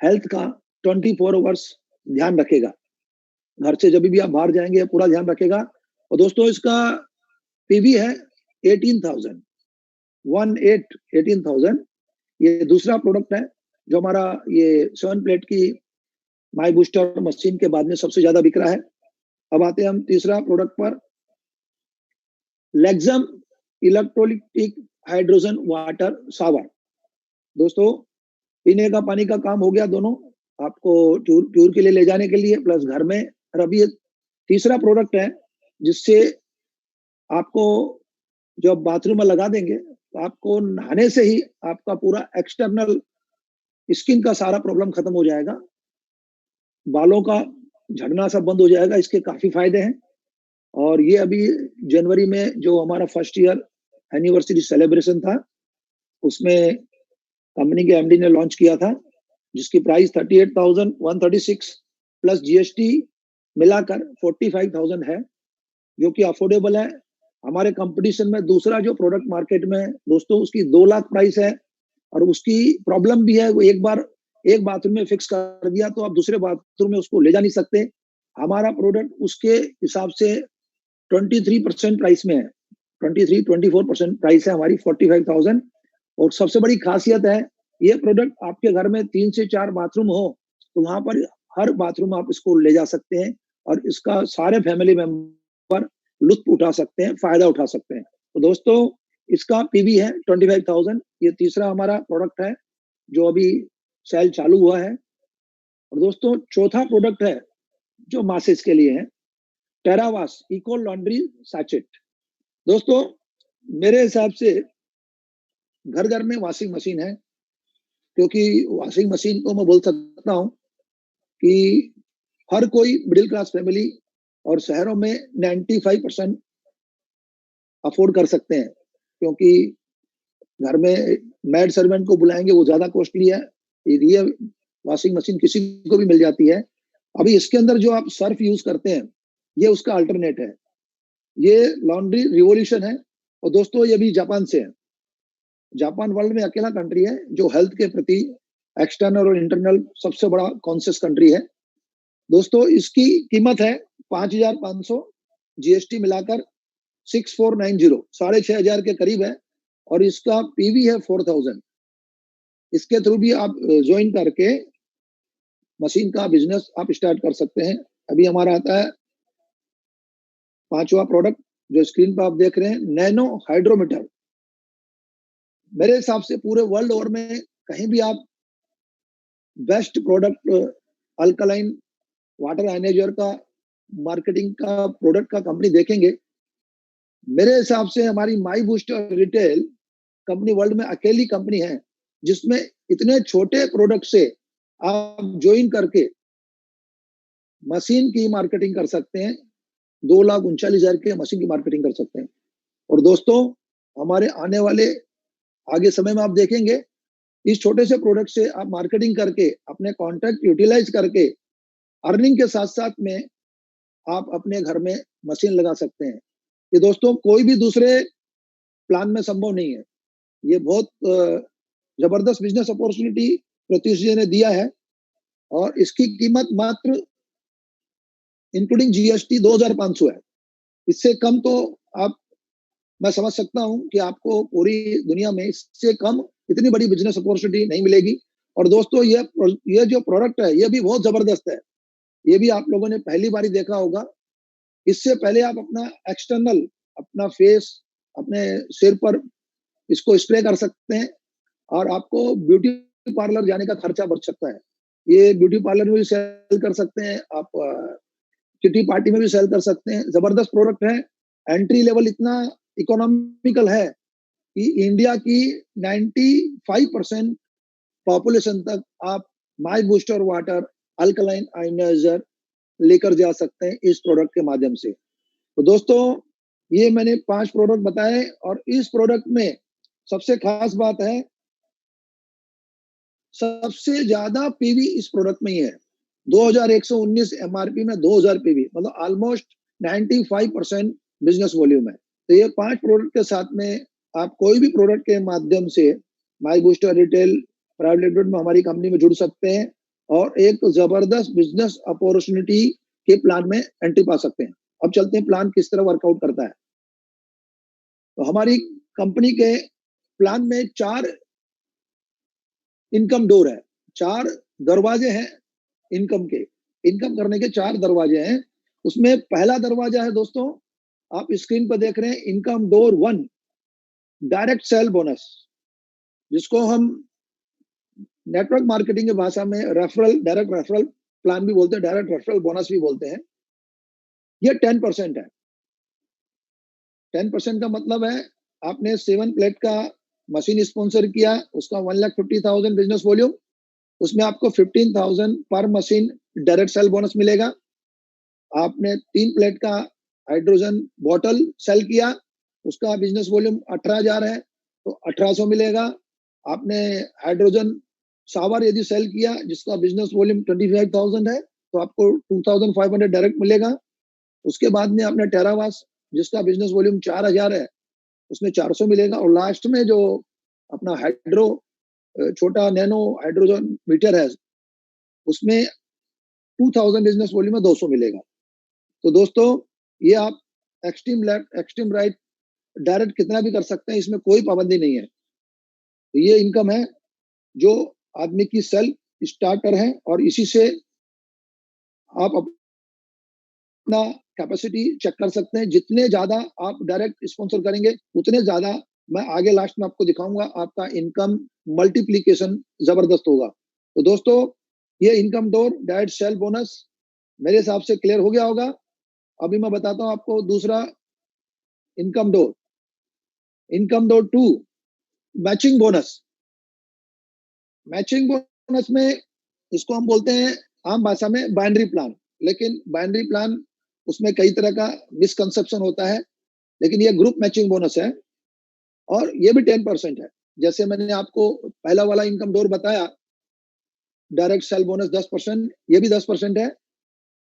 हेल्थ का 24 आवर्स ध्यान रखेगा। घर से जब भी आप बाहर जाएंगे पूरा ध्यान रखेगा। और दोस्तों, इसका पीवी है 18,000, 18,000। ये दूसरा प्रोडक्ट है जो हमारा ये 7 प्लेट की माई बूस्टर मशीन के बाद में सबसे ज्यादा बिक रहा है। अब आते हैं हम तीसरा प्रोडक्ट पर, लेक्सम इलेक्ट्रोलिटिक हाइड्रोजन वाटर शावर। दोस्तों पीने का पानी का काम हो गया दोनों, आपको टूर के लिए ले जाने के लिए प्लस घर में। और अभी एक तीसरा प्रोडक्ट है जिससे आपको जब बाथरूम में लगा देंगे तो आपको नहाने से ही आपका पूरा एक्सटर्नल स्किन का सारा प्रॉब्लम खत्म हो जाएगा, बालों का झड़ना सब बंद हो जाएगा। इसके काफी फायदे हैं। और ये अभी जनवरी में जो हमारा फर्स्ट ईयर एनिवर्सरी सेलिब्रेशन था उसमें कंपनी के एमडी ने लॉन्च किया था, जिसकी प्राइस 38,136 प्लस जीएसटी मिलाकर 45,000 है, जो कि अफोर्डेबल है। हमारे कंपटीशन में दूसरा जो प्रोडक्ट मार्केट में दोस्तों उसकी 2 लाख प्राइस है, और उसकी प्रॉब्लम भी है, वो एक बार एक बाथरूम में फिक्स कर दिया तो आप दूसरे बाथरूम में उसको ले जा नहीं सकते। हमारा प्रोडक्ट उसके हिसाब से 23% प्राइस में है, 23-24% प्राइस है हमारी 45,000। और सबसे बड़ी खासियत है ये प्रोडक्ट आपके घर में 3 से 4 बाथरूम हो तो वहां पर हर बाथरूम आप इसको ले जा सकते हैं और इसका सारे फैमिली मेंबर लुत्फ उठा सकते हैं, फायदा उठा सकते हैं। तो दोस्तों इसका पीवी है 25,000। ये तीसरा हमारा प्रोडक्ट है जो अभी सेल चालू हुआ है। और दोस्तों चौथा प्रोडक्ट है जो मासेज के लिए है, टेरावास इको लॉन्ड्री सैचेट। दोस्तों मेरे हिसाब से घर घर में वॉशिंग मशीन है, क्योंकि वॉशिंग मशीन को मैं बोल सकता हूं कि हर कोई मिडिल क्लास फैमिली और शहरों में 95% अफोर्ड कर सकते हैं, क्योंकि घर में मैड सर्वेंट को बुलाएंगे वो ज्यादा कॉस्टली है। ये वॉशिंग मशीन किसी को भी मिल जाती है। अभी इसके अंदर जो आप सर्फ यूज करते हैं ये उसका अल्टरनेट है, ये लॉन्ड्री रिवोल्यूशन है। और दोस्तों ये भी जापान से है। जापान वर्ल्ड में अकेला कंट्री है जो हेल्थ के प्रति एक्सटर्नल और इंटरनल सबसे बड़ा कॉन्शियस कंट्री है। दोस्तों इसकी कीमत है 5,500, जीएसटी मिलाकर 6,490, 6,500 के करीब है। और इसका पीवी है 4,000। इसके थ्रू भी आप ज्वाइन करके मशीन का बिजनेस आप स्टार्ट कर सकते हैं। अभी हमारा आता है 5वां प्रोडक्ट जो स्क्रीन पर आप देख रहे हैं, नैनो हाइड्रोमीटर। मेरे हिसाब से पूरे वर्ल्ड ओवर में कहीं भी आप best product alkaline water ionizer का मार्केटिंग का प्रोडक्ट का कंपनी देखेंगे, मेरे हिसाब से हमारी My Booster retail company world में अकेली कंपनी है जिसमें इतने छोटे प्रोडक्ट से आप ज्वाइन करके मशीन की मार्केटिंग कर सकते हैं। 2,39,000 के मशीन की मार्केटिंग कर सकते हैं। और दोस्तों हमारे आने वाले आगे समय में आप देखेंगे इस छोटे से प्रोडक्ट से आप मार्केटिंग करके अपने कॉन्टैक्ट यूटिलाइज करके अर्निंग के साथ साथ में आप अपने घर में मशीन लगा सकते हैं। ये दोस्तों कोई भी दूसरे प्लान में संभव नहीं है। ये बहुत जबरदस्त बिजनेस अपॉर्चुनिटी प्रत्युष जी ने दिया है और इसकी कीमत मात्र इंक्लूडिंग जीएसटी 2,500 है। इससे कम तो आप मैं समझ सकता हूं कि आपको पूरी दुनिया में इससे कम इतनी बड़ी बिजनेस अपॉर्चुनिटी नहीं मिलेगी। और दोस्तों ये जो प्रोडक्ट है ये भी बहुत जबरदस्त है, ये भी आप लोगों ने पहली बार ही देखा होगा। इससे पहले आप अपना एक्सटर्नल अपना फेस अपने सिर पर इसको स्प्रे कर सकते हैं और आपको ब्यूटी पार्लर जाने का खर्चा बच सकता है। ये ब्यूटी पार्लर में भी सेल कर सकते हैं, आप किटी पार्टी में भी सेल कर सकते हैं। जबरदस्त प्रोडक्ट है, एंट्री लेवल इतना इकोनॉमिकल है कि इंडिया की 95% पॉपुलेशन तक आप माई बूस्टर वाटर अल्कलाइन आयनाइजर लेकर जा सकते हैं इस प्रोडक्ट के माध्यम से। तो दोस्तों ये मैंने 5 प्रोडक्ट बताए और इस प्रोडक्ट में सबसे खास बात है सबसे ज्यादा पीवी इस प्रोडक्ट में ही है। 2,119 एमआरपी में 2,000 पीवी, मतलब ऑलमोस्ट 95% बिजनेस वॉल्यूम है। तो ये 5 प्रोडक्ट के साथ में आप कोई भी प्रोडक्ट के माध्यम से माई बूस्टर रिटेल प्राइवेट लिमिटेड में हमारी कंपनी में जुड़ सकते हैं और एक जबरदस्त बिजनेस अपॉर्चुनिटी के प्लान में एंट्री पा सकते हैं। अब चलते हैं प्लान किस तरह वर्कआउट करता है। तो हमारी कंपनी के प्लान में 4 इनकम डोर है, 4 दरवाजे हैं इनकम के। इनकम करने के 4 दरवाजे हैं। उसमें पहला दरवाजा है दोस्तों आप स्क्रीन पर देख रहे हैं, income door 1 direct cell bonus, जिसको हम नेटवर्क मार्केटिंग की भाषा में रेफरल, डायरेक्ट रेफरल प्लान भी बोलते हैं, डायरेक्ट रेफरल बोनस भी बोलते हैं। ये 10% है। 10% का मतलब है आपने 7 प्लेट का मशीन स्पॉन्सर किया, उसका 1,50,000 बिजनेस वॉल्यूम, उसमें आपको 15,000 पर मशीन डायरेक्ट सेल बोनस मिलेगा। आपने 3 प्लेट का हाइड्रोजन बॉटल सेल किया, उसका बिजनेस वॉल्यूम 18,000 है, तो 1800 मिलेगा। आपने हाइड्रोजन शावर यदि सेल किया जिसका बिजनेस वॉल्यूम 25,000 है, तो आपको 2,500 डायरेक्ट मिलेगा। उसके बाद में आपने टेरावास जिसका बिजनेस वॉल्यूम 4,000 है, उसमें 400 मिलेगा। और लास्ट में जो अपना हाइड्रो छोटा नैनो हाइड्रोजन मीटर है, उसमें 2,000 बिजनेस वॉल्यूम में 200 मिलेगा। तो दोस्तों, ये आप extreme left extreme right direct कितना भी कर सकते हैं, इसमें कोई पाबंदी नहीं है। तो ये इनकम है जो आदमी की सेल्फ स्टार्टर है, और इसी से आप अपना कैपेसिटी चेक कर सकते हैं। जितने ज्यादा आप डायरेक्ट स्पॉन्सर करेंगे उतने ज्यादा, मैं आगे लास्ट में आपको दिखाऊंगा, आपका इनकम मल्टीप्लीकेशन जबरदस्त होगा। तो दोस्तों, ये income door direct cell bonus मेरे हिसाब से क्लियर हो गया होगा। अभी मैं बताता हूं आपको दूसरा income door. Income door 2, matching bonus. Matching bonus में इसको हम बोलते हैं आम भाषा में बाइनरी प्लान, लेकिन बाइनरी प्लान उसमें कई तरह का मिसकंसेप्शन होता है, लेकिन ये ग्रुप मैचिंग बोनस है और ये भी 10% है। जैसे मैंने आपको पहला वाला इनकम डोर बताया, डायरेक्ट सेल बोनस 10%, ये भी 10% है।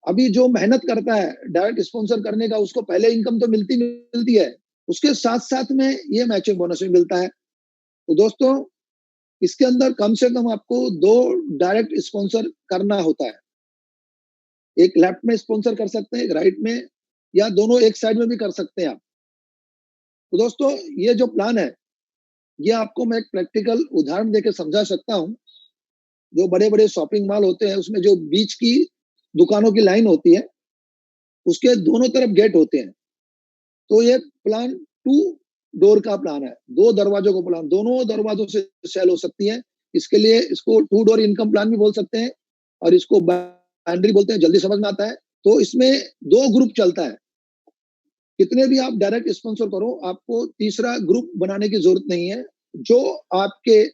अभी जो मेहनत करता है डायरेक्ट स्पॉन्सर करने का, उसको पहले इनकम तो मिलती है, उसके साथ साथ में ये मैचिंग बोनस भी मिलता है। तो दोस्तों, इसके अंदर कम से कम आपको 2 डायरेक्ट स्पॉन्सर करना होता है। एक लेफ्ट में स्पॉन्सर कर सकते हैं, एक राइट में, या दोनों एक साइड में भी कर सकते हैं आप। तो दोस्तों, ये जो प्लान है, ये आपको मैं एक प्रैक्टिकल उदाहरण देकर समझा सकता हूं। जो बड़े बड़े शॉपिंग मॉल होते हैं, उसमें जो बीच की दुकानों की लाइन होती है, उसके दोनों तरफ गेट होते हैं। तो ये प्लान 2 डोर का प्लान है, 2 दरवाजों का प्लान, दोनों दरवाजों से सेल हो सकती है। इसके लिए इसको 2 डोर इनकम प्लान भी बोल सकते हैं, और इसको बाइनरी बोलते हैं, जल्दी समझ में आता है। तो इसमें 2 ग्रुप चलता है। कितने भी आप डायरेक्ट स्पॉन्सर करो, आपको तीसरा ग्रुप बनाने की जरूरत नहीं है। जो आपके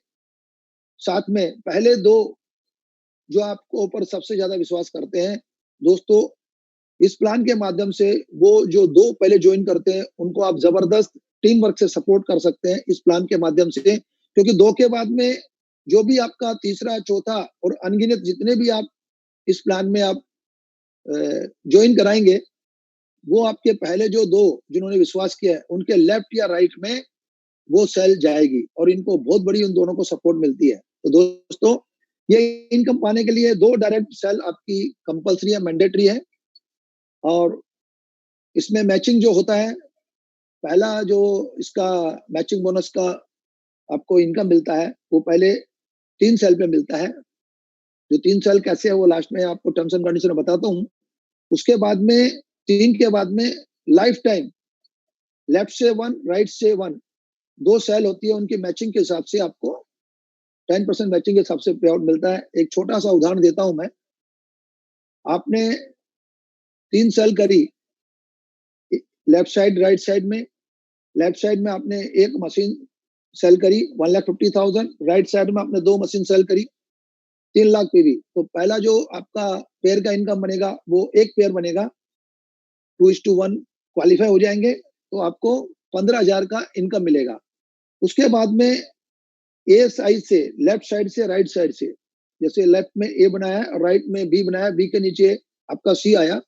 साथ में पहले 2 जो आपको ऊपर सबसे ज्यादा विश्वास करते हैं, दोस्तों, इस प्लान के माध्यम से वो जो 2 पहले ज्वाइन करते हैं, उनको आप जबरदस्त टीम वर्क से सपोर्ट कर सकते हैं इस प्लान के माध्यम से। क्योंकि 2 के बाद में जो भी आपका तीसरा, चौथा और अनगिनत जितने भी आप इस प्लान में आप ज्वाइन कराएंगे, वो आपके पहले जो 2 जिन्होंने विश्वास किया है, उनके लेफ्ट या राइट में वो सेल जाएगी, और इनको बहुत बड़ी उन दोनों को सपोर्ट मिलती है। तो दोस्तों, ये इनकम पाने के लिए 2 डायरेक्ट सेल आपकी कंपल्सरी है, मैंडेटरी है। और इसमें मैचिंग जो होता है, पहला जो इसका मैचिंग बोनस का आपको इनकम मिलता है, वो पहले 3 सेल पे मिलता है। जो 3 सेल कैसे है, वो लास्ट में आपको टर्म्स एंड कंडीशन बताता हूँ। उसके बाद में 3 के बाद में लाइफ टाइम लेफ्ट से 1, राइट से 1, 2 सेल होती है, उनकी मैचिंग के हिसाब से आपको 10% मैचिंग के हिसाब से पे आउट मिलता है। एक छोटा सा उदाहरण देता हूं मैं। आपने 3 सेल करी लेफ्ट साइड, राइट साइड में। लेफ्ट साइड में आपने एक मशीन सेल करी 1,50,000, राइट साइड में आपने 2 मशीन सेल करी 3 लाख पीवी। तो पहला जो आपका पेयर का इनकम बनेगा, वो एक पेयर बनेगा, 2:1 क्वालिफाई हो जाएंगे, तो आपको 15,000 का इनकम मिलेगा। उसके बाद में ए साइड से, लेफ्ट साइड से, राइट साइड से, जैसे लेफ्ट में ए बनाया, राइट में बी बनाया, बी के नीचे आपका सी आया।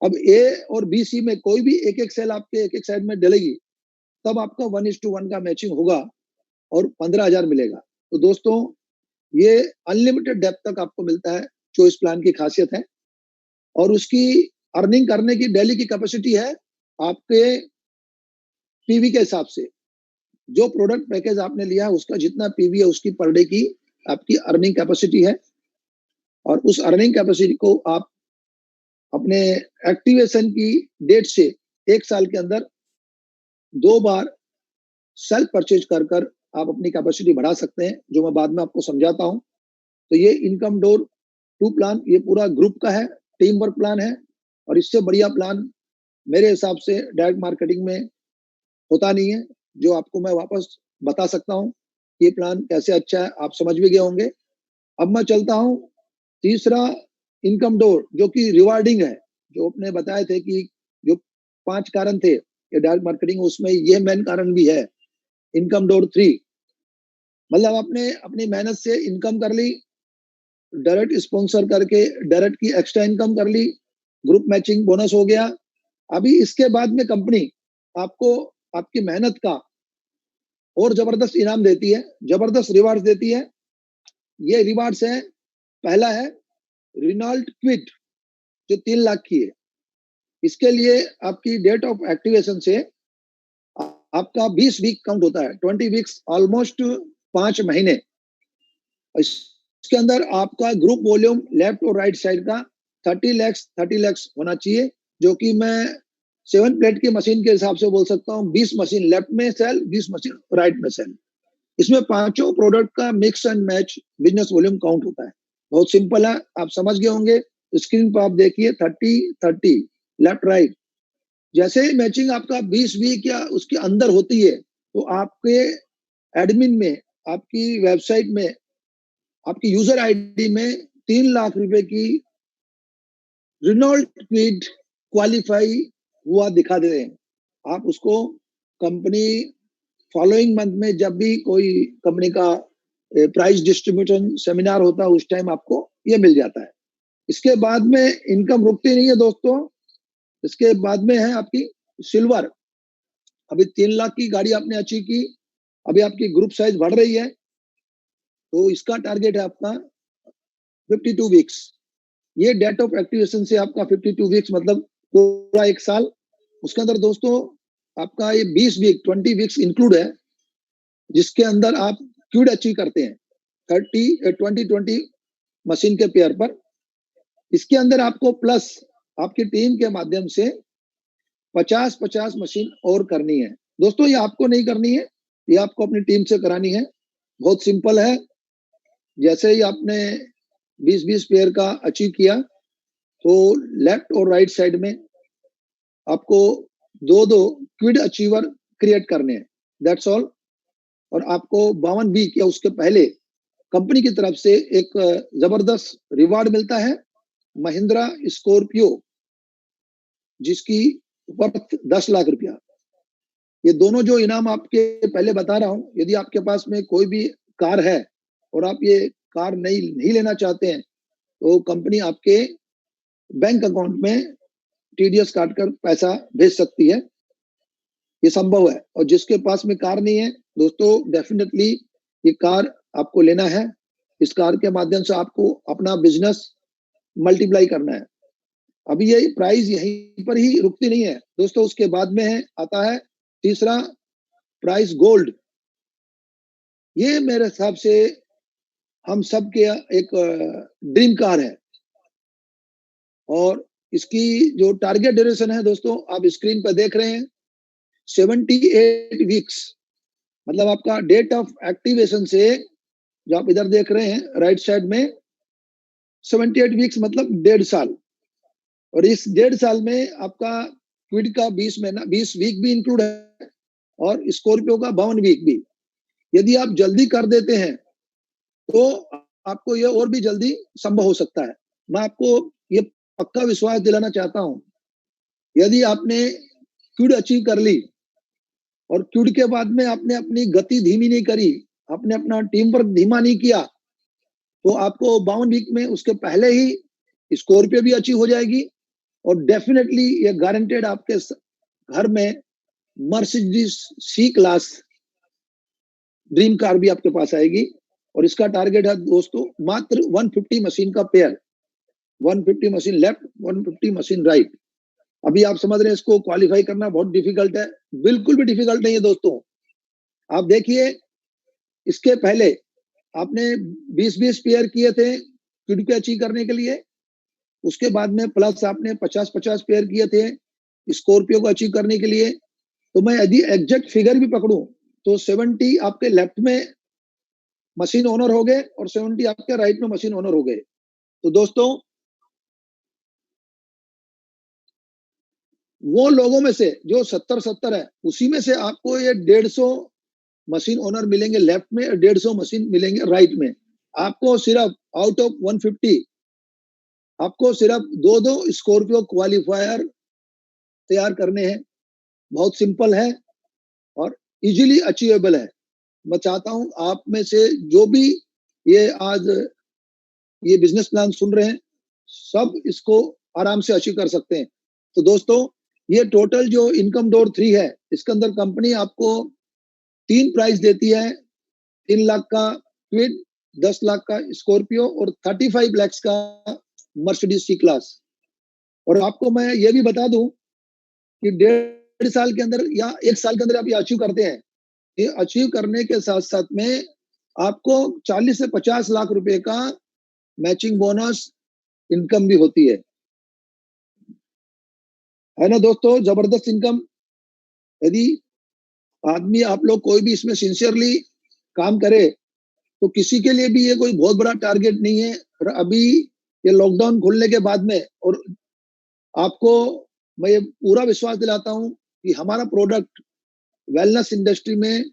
अब ए और बी सी में कोई भी एक सेल आपके एक साइड में डलेगी, तब आपका 1:1 का मैचिंग होगा और 15,000 मिलेगा। तो दोस्तों, ये अनलिमिटेड डेप्थ तक आपको मिलता है, जो इस प्लान की खासियत है। और उसकी अर्निंग करने की डेली की कैपेसिटी है आपके पीवी के हिसाब से। जो प्रोडक्ट पैकेज आपने लिया है, उसका जितना पीवी है, उसकी पर डे की आपकी अर्निंग कैपेसिटी है। और उस अर्निंग कैपेसिटी को आप अपने एक्टिवेशन की डेट से 1 साल के अंदर 2 बार सेल्फ परचेज कर कर आप अपनी कैपेसिटी बढ़ा सकते हैं, जो मैं बाद में आपको समझाता हूं। तो ये इनकम डोर 2 प्लान ये पूरा ग्रुप का है, टीम वर्क प्लान है, और इससे बढ़िया प्लान मेरे हिसाब से डायरेक्ट मार्केटिंग में होता नहीं है, जो आपको मैं वापस बता सकता हूं। ये प्लान कैसे अच्छा है आप समझ भी गए होंगे। अब मैं चलता हूं तीसरा इनकम डोर, जो कि रिवार्डिंग है, जो आपने बताए थे कि जो 5 कारण थे ये डायरेक्ट मार्केटिंग, उसमें ये मेन कारण भी है। इनकम डोर 3 मतलब आपने अपनी मेहनत से इनकम कर ली, डायरेक्ट स्पॉन्सर करके डायरेक्ट की एक्स्ट्रा इनकम कर ली, ग्रुप मैचिंग बोनस हो गया। अभी इसके बाद में कंपनी आपको आपकी मेहनत का और जबरदस्त इनाम देती है, जबरदस्त रिवार्ड देती है। ये रिवार्ड्स है, पहला है रिनॉल्ट क्विट जो 3 लाख की है। इसके लिए आपकी डेट ऑफ एक्टिवेशन से आपका 20 वीक काउंट होता है, 20 वीक्स, ऑलमोस्ट 5 महीने। इसके अंदर आपका ग्रुप वॉल्यूम लेफ्ट और राइट साइड का 30 lakhs होना चाहिए, जो कि मैं 7 प्लेट की मशीन के हिसाब से बोल सकता हूँ। 20 मशीन लेफ्ट में सेल, 20 मशीन राइट में सेल। इसमें 5 प्रोडक्ट का mix and match business volume count होता है। बहुत सिंपल है, आप समझ गए होंगे। स्क्रीन पर आप देखिए 30-30 लेफ्ट राइट। जैसे ही मैचिंग आपका 20 वीक या उसके अंदर होती है, तो आपके एडमिन में, आपकी वेबसाइट में, आपकी यूजर आईडी में 3 लाख रुपए की रिनॉल्ट क्विट क्वालिफाई हुआ दिखा दे रहे हैं। आप उसको कंपनी फॉलोइंग मंथ में जब भी कोई कंपनी का प्राइस डिस्ट्रीब्यूशन सेमिनार होता है, उस टाइम आपको ये मिल जाता है। इसके बाद में इनकम रुकती नहीं है दोस्तों। इसके बाद में है आपकी सिल्वर। अभी 3 लाख की गाड़ी आपने अचीव की, अभी आपकी ग्रुप साइज बढ़ रही है, तो इसका टारगेट है आपका 52 वीक्स। ये डेट ऑफ एक्टिवेशन से आपका 52 वीक्स मतलब पूरा 1 साल। उसके अंदर दोस्तों आपका ये 20 वीक 20 वीक्स इंक्लूड है, जिसके अंदर आप क्यूड अचीव करते हैं 20 मशीन के पेयर पर। इसके अंदर आपको प्लस आपकी टीम के माध्यम से 50-50 मशीन और करनी है दोस्तों। ये आपको नहीं करनी है, ये आपको अपनी टीम से करानी है। बहुत सिंपल है। जैसे ही आपने 20-20 पेयर का अचीव किया, तो लेफ्ट और राइट साइड में आपको 2-2 क्विड अचीवर क्रिएट करने हैं, दैट्स ऑल। और आपको 52 वीक या उसके पहले कंपनी की तरफ से एक जबरदस्त रिवार्ड मिलता है, महिंद्रा स्कॉर्पियो, जिसकी वर्थ 10 लाख रुपया। ये दोनों जो इनाम आपके पहले बता रहा हूं, यदि आपके पास में कोई भी कार है और आप ये कार नहीं लेना चाहते हैं, तो कंपनी आपके बैंक अकाउंट में टीडीएस काटकर पैसा भेज सकती है, ये संभव है। और जिसके पास में कार नहीं है दोस्तों, डेफिनेटली ये कार आपको लेना है। इस कार के माध्यम से आपको अपना बिजनेस मल्टीप्लाई करना है। अभी ये प्राइस यहीं पर ही रुकती नहीं है दोस्तों। उसके बाद में आता है तीसरा प्राइस गोल्ड। ये मेरे हिसाब से हम सब के एक ड्रीम कार है, और इसकी जो टारगेट ड्यूरेशन है दोस्तों, आप स्क्रीन पर देख रहे हैं 78 वीक्स। मतलब आपका डेट ऑफ एक्टिवेशन से, जो आप इधर देख रहे हैं राइट साइड में, 78 वीक्स मतलब 1.5 साल। और इस 1.5 साल में आपका क्विड का 20 वीक भी इंक्लूड है, और स्कॉर्पियो का 52 वीक भी। यदि आप जल्दी कर देते हैं तो आपको ये और भी जल्दी संभव हो सकता है। मैं आपको ये पक्का विश्वास दिलाना चाहता हूं, यदि आपने क्विड अचीव कर ली और क्विड के बाद में आपने अपनी गति धीमी नहीं करी, आपने अपना टीम वर्क धीमा नहीं किया, तो आपको 52 वीक में उसके पहले ही स्कॉर्पियो भी अचीव हो जाएगी। और डेफिनेटली ये गारंटेड आपके घर में Mercedes C class dream car भी आपके पास आएगी। और इसका टारगेट है दोस्तों मात्र 150 मशीन का pair, 150 machine left, 150 machine right. अभी आप समझ रहे हैं इसको क्वालिफाई करना बहुत डिफिकल्ट है। बिल्कुल भी डिफिकल्ट नहीं है दोस्तों। आप देखिए, इसके पहले आपने 20-20 पेयर किए थे क्विड पे अचीव करने के लिए। उसके बाद में प्लस आपने 50-50 पेयर किए थे स्कॉर्पियो को अचीव करने के लिए। तो मैं यदि एग्जैक्ट फिगर भी पकड़ूं तो 70 आपके लेफ्ट में मशीन ओनर हो गए और 70 आपके राइट में मशीन ओनर हो गए। तो दोस्तों वो लोगों में से जो 70-70 है, उसी में से आपको ये 150 मशीन ओनर मिलेंगे लेफ्ट में और 150 मशीन मिलेंगे राइट में। आपको सिर्फ आउट ऑफ 150 आपको सिर्फ 2-2 स्कॉर्पियो क्वालिफायर तैयार करने हैं। बहुत सिंपल है और इजीली अचीवेबल है। मैं चाहता हूं आप में से जो भी ये आज ये बिजनेस प्लान सुन रहे हैं, सब इसको आराम से अचीव कर सकते हैं। तो दोस्तों ये टोटल जो इनकम डोर 3 है, इसके अंदर कंपनी आपको 3 प्राइस देती है। 3 लाख का क्विड, 10 लाख का स्कॉर्पियो और 35 लाख का मर्सिडीज सी क्लास। और आपको मैं ये भी बता दूं कि 1.5 साल के अंदर या 1 साल के अंदर आप ये अचीव करते हैं। ये अचीव करने के साथ साथ में आपको 40 से 50 लाख रुपए का मैचिंग बोनस इनकम भी होती है ना दोस्तों? जबरदस्त इनकम। यदि आदमी आप लोग कोई भी इसमें सिंसियरली काम करे तो किसी के लिए भी ये कोई बहुत बड़ा टारगेट नहीं है। और अभी ये लॉकडाउन खुलने के बाद में और आपको मैं ये पूरा विश्वास दिलाता हूं कि हमारा प्रोडक्ट वेलनेस इंडस्ट्री में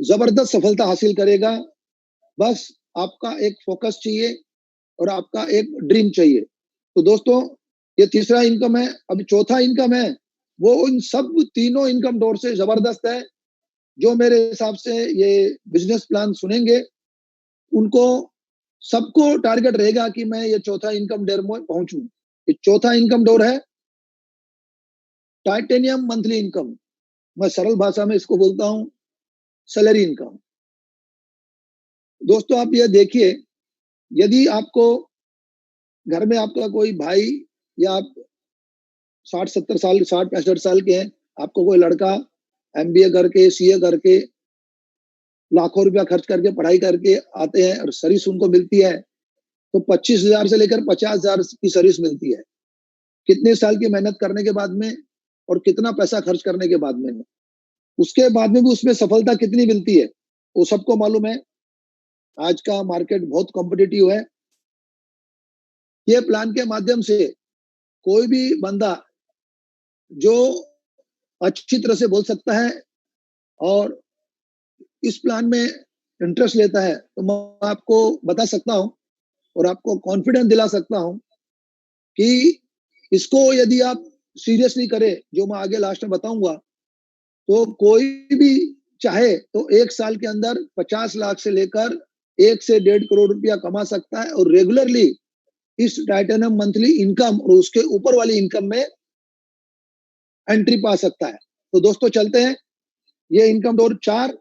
जबरदस्त सफलता हासिल करेगा। बस आपका एक फोकस चाहिए और आपका एक ड्रीम चाहिए। तो दोस्तों ये तीसरा इनकम है। अभी चौथा इनकम है, वो इन सब तीनों इनकम डोर से जबरदस्त है। जो मेरे हिसाब से ये बिजनेस प्लान सुनेंगे उनको सबको टारगेट रहेगा कि मैं ये चौथा इनकम डोर में पहुंचूं। ये चौथा इनकम डोर है टाइटेनियम मंथली इनकम। मैं सरल भाषा में इसको बोलता हूं सैलरी इनकम। दोस्तों आप ये देखिए, यदि आपको घर में आपका कोई भाई या आप 60-70 साल 60-65 साल के हैं, आपको कोई लड़का MBA करके CA करके लाखों रुपया खर्च करके पढ़ाई करके आते हैं और सर्विस उनको मिलती है, तो 25,000 से लेकर 50,000 की सर्विस मिलती है। कितने साल की मेहनत करने के बाद में और कितना पैसा खर्च करने के बाद में, उसके बाद में भी उसमें सफलता कितनी मिलती है वो सबको मालूम है। आज का मार्केट बहुत कॉम्पिटिटिव है। ये प्लान के माध्यम से कोई भी बंदा जो अच्छी तरह से बोल सकता है और इस प्लान में इंटरेस्ट लेता है, तो मैं आपको बता सकता हूं और आपको कॉन्फिडेंस दिला सकता हूं कि इसको यदि आप सीरियसली करें, जो मैं आगे लास्ट में बताऊंगा, तो कोई भी चाहे तो 1 साल के अंदर 50 लाख से लेकर 1 से 1.5 करोड़ रुपया कमा सकता है और रेगुलरली इस टाइटेनियम मंथली इनकम और उसके ऊपर वाली इनकम में एंट्री पा सकता है। तो दोस्तों चलते हैं, ये इनकम डोर 4,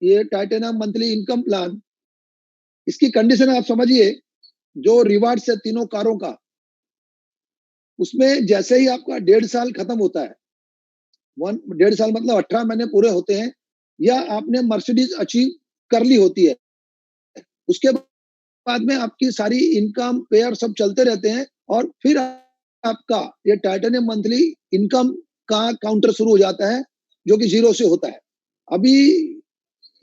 ये टाइटेनियम मंथली इनकम प्लान, इसकी कंडीशन आप समझिए। जो रिवार्ड है तीनों कारों का, उसमें जैसे ही आपका 1.5 साल खत्म होता है, 1.5 साल मतलब 18 महीने पूरे होते हैं, या आपने मर्सिडीज अचीव कर ली होती है, उसके बाद में आपकी सारी इनकम पेयर सब चलते रहते हैं और फिर आपका ये टाइटेनियम मंथली इनकम का काउंटर शुरू हो जाता है, जो कि 0 से होता है। अभी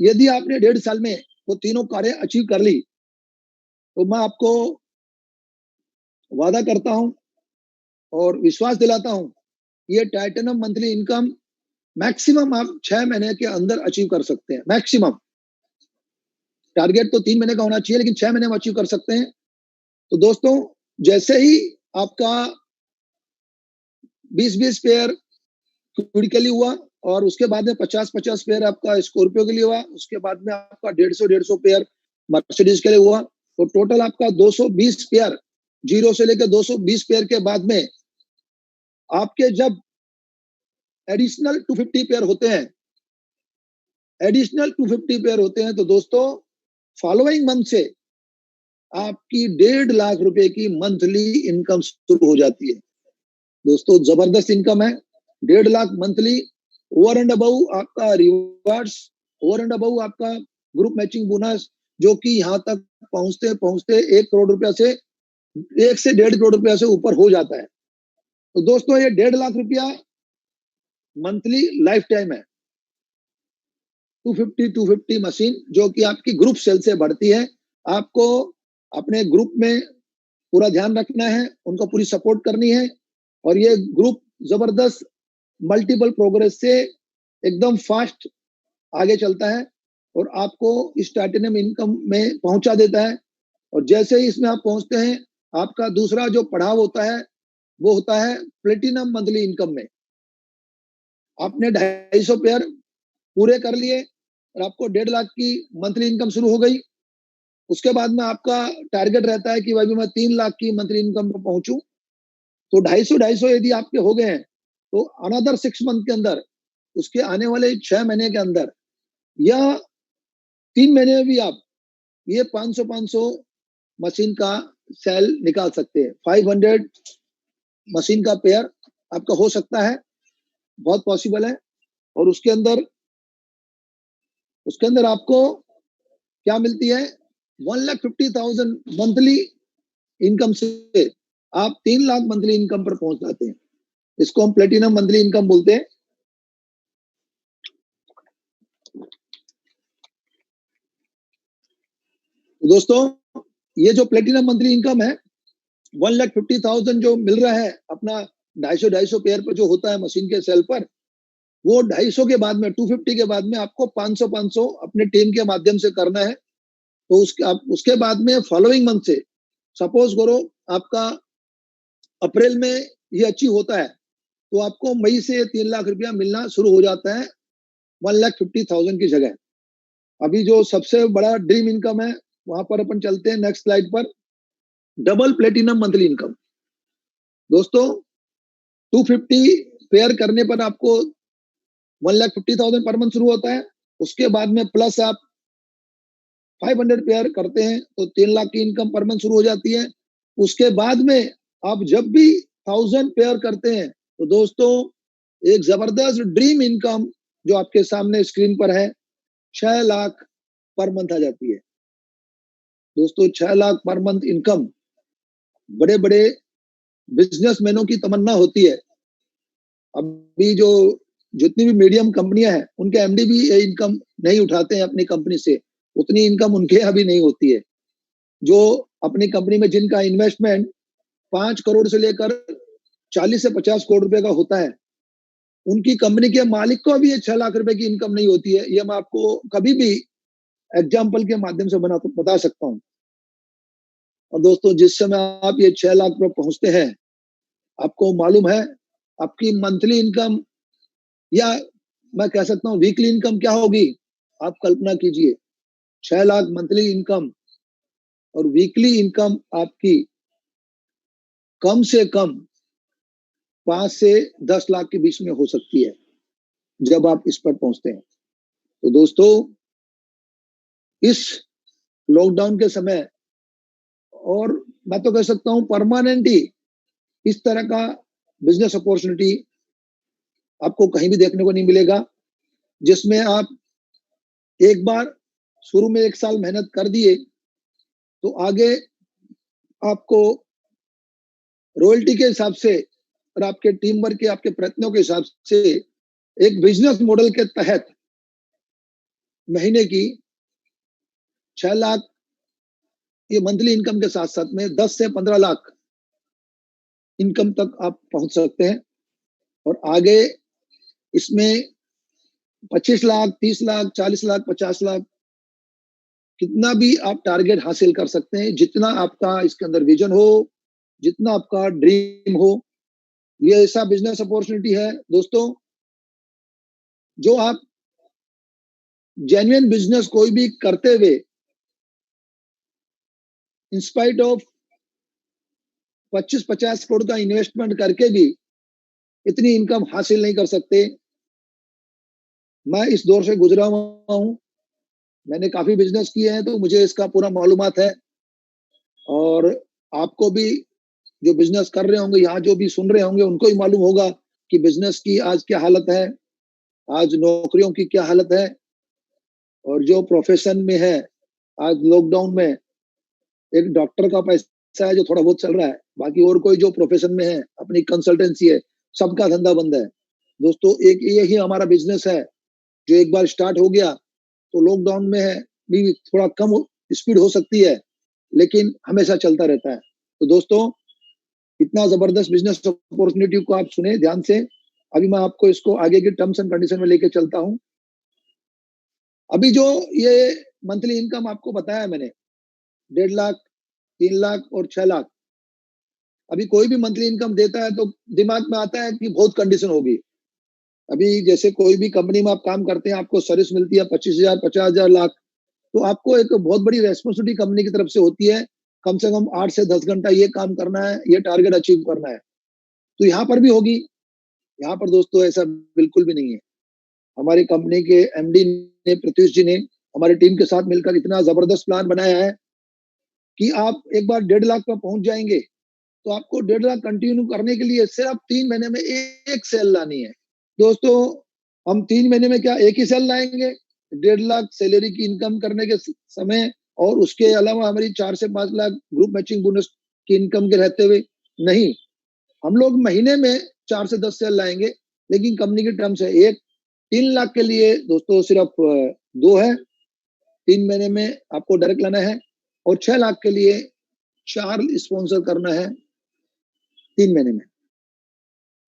यदि आपने 1.5 साल में वो तीनों कारें अचीव कर ली, तो मैं आपको वादा करता हूं और विश्वास दिलाता हूं, ये टाइटेनियम मंथली इनकम मैक्सिमम आप 6 महीने के अंदर अचीव कर सकते हैं। मैक्सिमम टारगेट तो 3 महीने का होना चाहिए, लेकिन 6 महीने में अचीव कर सकते हैं। तो दोस्तों जैसे ही आपका 20-20 पेयर क्विड के लिए हुआ और उसके बाद में 50-50 पेयर आपका स्कॉर्पियो के लिए हुआ, उसके बाद में आपका 150-150 पेयर मर्सिडीज के लिए हुआ, तो टोटल आपका 220 पेयर, 0 से लेकर 220 पेयर के बाद में आपके जब एडिशनल 250 पेयर होते हैं, एडिशनल 250 पेयर होते हैं, तो दोस्तों फॉलोइंग मंथ से आपकी 1.5 लाख रुपए की मंथली इनकम शुरू हो जाती है। दोस्तों जबरदस्त इनकम है, 1.5 lakh monthly, over and above आपका रिवार्ड्स, ओवर एंड अबव आपका ग्रुप मैचिंग बोनस, जो कि यहाँ तक पहुंचते पहुंचते 1 करोड़ रुपया से 1 से 1.5 करोड़ रुपया से ऊपर हो जाता है। तो दोस्तों ये 1.5 लाख रुपया मंथली लाइफ टाइम है। 250 मशीन जो कि आपकी ग्रुप सेल से बढ़ती है। आपको अपने ग्रुप में पूरा ध्यान रखना है, उनको पूरी सपोर्ट करनी है और ये ग्रुप जबरदस्त मल्टीपल प्रोग्रेस से एकदम फास्ट आगे चलता है और आपको इस टाइटेनियम इनकम में पहुंचा देता है। और जैसे ही इसमें आप पहुंचते हैं, आपका दूसरा जो पड़ाव होता है वो होता है प्लेटिनम मंथली इनकम में। आपने 250 पेयर पूरे कर लिए और आपको 1.5 लाख की मंथली इनकम शुरू हो गई। उसके बाद में आपका टारगेट रहता है कि भाई मैं 3 लाख की मंथली इनकम पर पहुंचूं। तो 250 यदि आपके हो गए हैं तो अनदर 6 मंथ के अंदर, उसके आने वाले 6 महीने के अंदर या 3 महीने में भी आप ये 500 मशीन का सेल निकाल सकते हैं। 500 मशीन का पेयर आपका हो सकता है, बहुत पॉसिबल है। और उसके अंदर आपको क्या मिलती है, 1,50,000 मंथली इनकम से आप 3 लाख मंथली इनकम पर पहुंच जाते हैं। इसको हम प्लेटिनम मंथली इनकम बोलते हैं। दोस्तों, ये जो प्लेटिनम मंथली इनकम है 1,50,000 जो मिल रहा है अपना 250 पेयर पर जो होता है मशीन के सेल पर, वो 250 के बाद में 250 के बाद में आपको 500 अपने टीम के माध्यम से करना है। तो उसके बाद में फॉलोइंग मंथ से, सपोज करो आपका अप्रैल में ये अचीव होता है तो आपको मई से 3 लाख रुपया मिलना शुरू हो जाता है 1,50,000 की जगह। अभी जो सबसे बड़ा ड्रीम इनकम है वहां पर अपन चलते हैं नेक्स्ट स्लाइड पर, डबल प्लेटिनम मंथली इनकम। दोस्तों, 250 पेयर करने पर आपको 1,50,000 पर मंथ शुरू होता है। उसके बाद में प्लस आप 500 पेयर करते हैं तो 3 लाख की इनकम पर मंथ शुरू हो जाती है। उसके बाद में आप जब भी 1000 पेयर करते हैं तो दोस्तों एक जबरदस्त ड्रीम इनकम जो आपके सामने स्क्रीन पर है 6 लाख पर मंथ आ जाती है। दोस्तों 6 लाख पर मंथ इनकम बड़े बड़े बिजनेसमैनों की तमन्ना होती है। अभी जो जितनी भी मीडियम कंपनियां हैं उनके एमडी भी ये इनकम नहीं उठाते हैं अपनी कंपनी से, उतनी इनकम उनके यहाँ भी नहीं होती है। जो अपनी कंपनी में जिनका इन्वेस्टमेंट 5 करोड़ से लेकर 40 से 50 करोड़ रुपए का होता है, उनकी कंपनी के मालिक को भी ये 6 लाख रुपए की इनकम नहीं होती है। ये मैं आपको कभी भी एग्जाम्पल के माध्यम से बता सकता हूँ। और दोस्तों जिस समय आप ये 6 लाख पर पहुंचते हैं, आपको मालूम है आपकी मंथली इनकम या मैं कह सकता हूँ वीकली इनकम क्या होगी। आप कल्पना कीजिए 6 लाख मंथली इनकम और वीकली इनकम आपकी कम से कम 5 से 10 लाख के बीच में हो सकती है जब आप इस पर पहुंचते हैं। तो दोस्तों इस लॉकडाउन के समय, और मैं तो कह सकता हूं परमानेंटली, इस तरह का बिजनेस अपॉर्चुनिटी आपको कहीं भी देखने को नहीं मिलेगा, जिसमें आप एक बार शुरू में 1 साल मेहनत कर दिए तो आगे आपको रॉयल्टी के हिसाब से और आपके टीम वर्क के, आपके प्रयत्नों के हिसाब से एक बिजनेस मॉडल के तहत महीने की 6 लाख ये मंथली इनकम के साथ साथ में 10 से 15 लाख इनकम तक आप पहुंच सकते हैं। और आगे इसमें 25 लाख, 30 लाख, 40 लाख, 50 लाख, कितना भी आप टारगेट हासिल कर सकते हैं, जितना आपका इसके अंदर विजन हो, जितना आपका ड्रीम हो। ये ऐसा बिजनेस अपॉर्चुनिटी है दोस्तों जो आप जेन्युइन बिजनेस कोई भी करते हुए इंस्पाइट ऑफ 25-50 करोड़ का इन्वेस्टमेंट करके भी इतनी इनकम हासिल नहीं कर सकते। मैं इस दौर से गुजरा हुआ हूं, मैंने काफी बिजनेस किए हैं तो मुझे इसका पूरा मालूमात है। और आपको भी जो बिजनेस कर रहे होंगे, यहाँ जो भी सुन रहे होंगे, उनको ही मालूम होगा कि बिजनेस की आज क्या हालत है, आज नौकरियों की क्या हालत है। और जो प्रोफेशन में है आज लॉकडाउन में, एक डॉक्टर का पैसा है जो थोड़ा बहुत चल रहा है, बाकी और कोई जो प्रोफेशन में है, अपनी कंसल्टेंसी है, सबका धंधा बंद है। दोस्तों एक यही हमारा बिजनेस है जो एक बार स्टार्ट हो गया तो लॉकडाउन में भी थोड़ा कम स्पीड हो सकती है, लेकिन हमेशा चलता रहता है। तो दोस्तों, इतना जबरदस्त बिजनेस अपॉर्चुनिटी को आप सुने ध्यान से। अभी मैं आपको इसको आगे की टर्म्स एंड कंडीशन में लेके चलता हूं। अभी जो ये मंथली इनकम आपको बताया मैंने, 1.5 लाख, 3 लाख और 6 लाख, अभी कोई भी मंथली इनकम देता है तो दिमाग में आता है कि बहुत कंडीशन होगी। अभी जैसे कोई भी कंपनी में आप काम करते हैं, आपको सर्विस मिलती है 25,000, 50,000, लाख, तो आपको एक बहुत बड़ी रेस्पॉन्सिबिलिटी कंपनी की तरफ से होती है, कम से कम 8 से 10 घंटा ये काम करना है, ये टारगेट अचीव करना है। तो यहाँ पर भी होगी। यहाँ पर दोस्तों ऐसा बिल्कुल भी नहीं है। हमारी कंपनी के एमडी ने, प्रत्युष जी ने हमारी टीम के साथ मिलकर इतना जबरदस्त प्लान बनाया है कि आप एक बार 1.5 लाख पर पहुंच जाएंगे तो आपको 1.5 लाख कंटिन्यू करने के लिए सिर्फ 3 महीने में एक सेल लानी है। दोस्तों, हम 3 महीने में क्या एक ही सेल लाएंगे 1.5 लाख सैलरी की इनकम करने के समय, और उसके अलावा हमारी 4 से 5 लाख ग्रुप मैचिंग बोनस की इनकम के रहते हुए? नहीं, हम लोग महीने में 4 से 10 सेल लाएंगे, लेकिन कंपनी की टर्म्स है एक। 3 लाख के लिए दोस्तों सिर्फ 2 है, 3 महीने में आपको डायरेक्ट लाना है, और 6 लाख के लिए 4 स्पॉन्सर करना है 3 महीने में।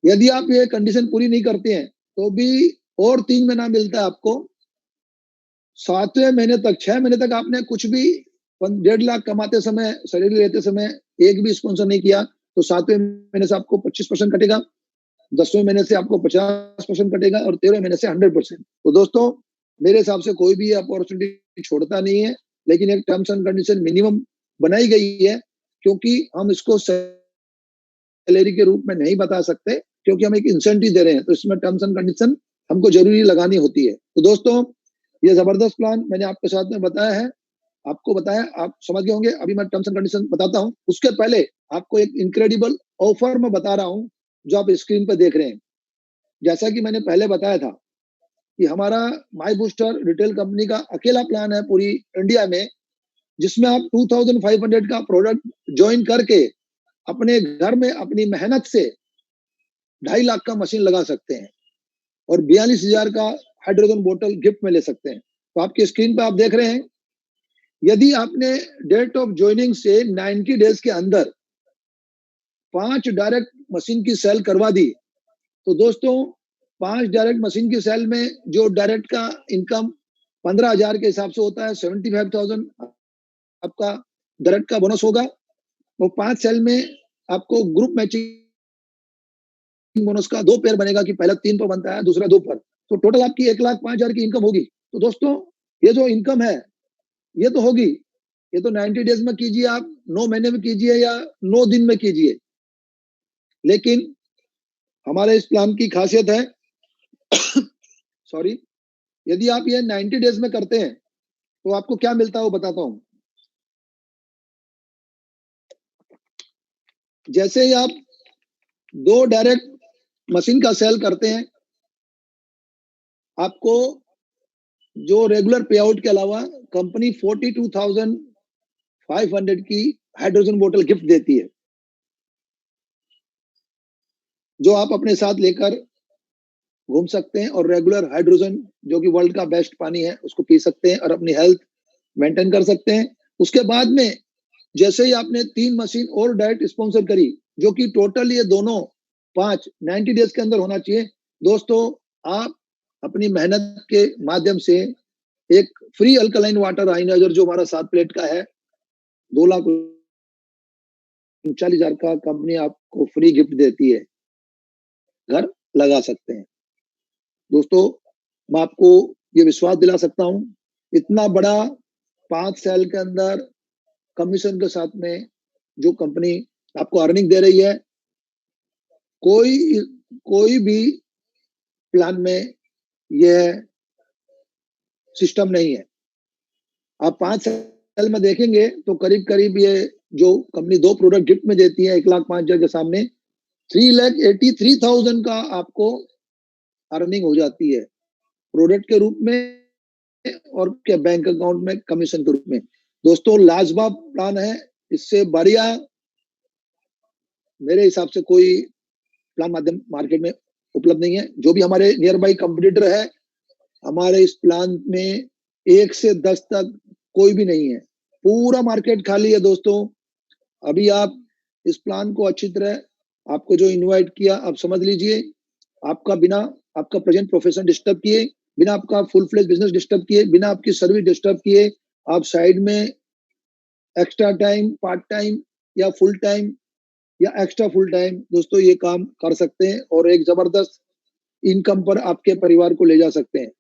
यदि आप ये कंडीशन पूरी नहीं करते हैं तो भी और 3 महीना मिलता है आपको। 7वें महीने तक, 6 महीने तक आपने कुछ भी 1.5 लाख कमाते समय, सैलरी लेते समय एक भी स्पॉन्सर नहीं किया तो 7वें महीने से आपको 25% कटेगा, 10वें महीने से आपको 50% कटेगा, और 13वें महीने से 100%। तो दोस्तों, मेरे हिसाब से कोई भी अपॉर्चुनिटी छोड़ता नहीं है, लेकिन एक टर्म्स एंड कंडीशन मिनिमम बनाई गई है, क्योंकि हम इसको सैलरी के रूप में नहीं बता सकते, क्योंकि हम एक इंसेंटिव दे रहे हैं, तो इसमें टर्म्स एंड कंडीशन हमको जरूरी लगानी होती है। तो दोस्तों, ये जबरदस्त प्लान मैंने आपके साथ में बताया है, आपको बताया, आप समझ गए होंगे। अभी मैं टर्म्स एंड कंडीशन बताता हूं, उसके पहले आपको एक इनक्रेडिबल ऑफर में बता रहा हूं जो आप स्क्रीन पर देख रहे हैं। जैसा कि मैंने पहले बताया था कि हमारा माई बूस्टर रिटेल कंपनी का अकेला प्लान है पूरी इंडिया में, जिसमें आप 2500 का प्रोडक्ट ज्वाइन करके अपने घर में अपनी मेहनत से 2.5 लाख का मशीन लगा सकते हैं और 42,000 का हाइड्रोजन बोतल गिफ्ट में ले सकते हैं। तो आपकी स्क्रीन पर आप देख रहे हैं, यदि आपने डेट ऑफ ज्वाइनिंग से 90 डेज के अंदर 5 डायरेक्ट मशीन की सेल करवा दी, तो दोस्तों 5 डायरेक्ट मशीन की सेल में जो डायरेक्ट का इनकम 15,000 के हिसाब से होता है, 75,000 आपका डायरेक्ट का बोनस होगा। वो 5 सेल में आपको ग्रुप मैचिंग बोनस का 2 पेयर बनेगा कि पहला 3 पर बनता है, दूसरा 2 पर, तो टोटल आपकी 1,05,000 की इनकम होगी। तो दोस्तों, ये जो इनकम है ये तो होगी, ये तो 90 डेज में कीजिए, आप 9 महीने में कीजिए या 9 दिन में कीजिए, लेकिन हमारे इस प्लान की खासियत है सॉरी, यदि आप ये 90 डेज में करते हैं तो आपको क्या मिलता है वो बताता हूं। जैसे ही आप 2 डायरेक्ट मशीन का सेल करते हैं, आपको जो रेगुलर पे आउट के अलावा कंपनी 42,500 की हाइड्रोजन बोतल गिफ्ट देती है, जो आप अपने साथ लेकर घूम सकते हैं और रेगुलर हाइड्रोजन, जो कि वर्ल्ड का बेस्ट पानी है, उसको पी सकते हैं और अपनी हेल्थ मेंटेन कर सकते हैं। उसके बाद में जैसे ही आपने 3 मशीन और डायरेक्ट स्पॉन्सर करी, जो कि टोटल ये दोनों 5 90 डेज के अंदर होना चाहिए, दोस्तों आप अपनी मेहनत के माध्यम से एक फ्री अल्कलाइन वाटर आयनाइजर जो हमारा 7 प्लेट का है, 2,39,000 का कंपनी आपको फ्री गिफ्ट देती है, घर लगा सकते हैं। दोस्तों, मैं आपको ये विश्वास दिला सकता हूं, इतना बड़ा 5 साल के अंदर कमीशन के साथ में जो कंपनी आपको अर्निंग दे रही है, कोई भी प्लान में यह सिस्टम नहीं है। आप 5 साल में देखेंगे तो करीब करीब ये जो कंपनी 2 प्रोडक्ट गिफ्ट में देती है 1,05,000 के सामने 3,83,000 का आपको अर्निंग हो जाती है प्रोडक्ट के रूप में और के बैंक अकाउंट में कमीशन के रूप में। दोस्तों, लाजवाब प्लान है, इससे बढ़िया मेरे हिसाब से कोई प्लान माध्यम मार्केट में उपलब्ध नहीं है। जो भी हमारे नियर बाई कंपटीटर है, हमारे इस प्लान में 1 से 10 तक कोई भी नहीं है, पूरा मार्केट खाली है दोस्तों। अभी आप इस प्लान को अच्छी तरह, आपको जो इनवाइट किया आप समझ लीजिए, आपका बिना आपका प्रेजेंट प्रोफेशन डिस्टर्ब किए, बिना आपका फुल फ्लेज बिजनेस डिस्टर्ब किए, बिना आपकी सर्विस डिस्टर्ब किए, आप साइड में एक्स्ट्रा टाइम, पार्ट टाइम या फुल टाइम या एक्स्ट्रा फुल टाइम दोस्तों ये काम कर सकते हैं और एक जबरदस्त इनकम पर आपके परिवार को ले जा सकते हैं।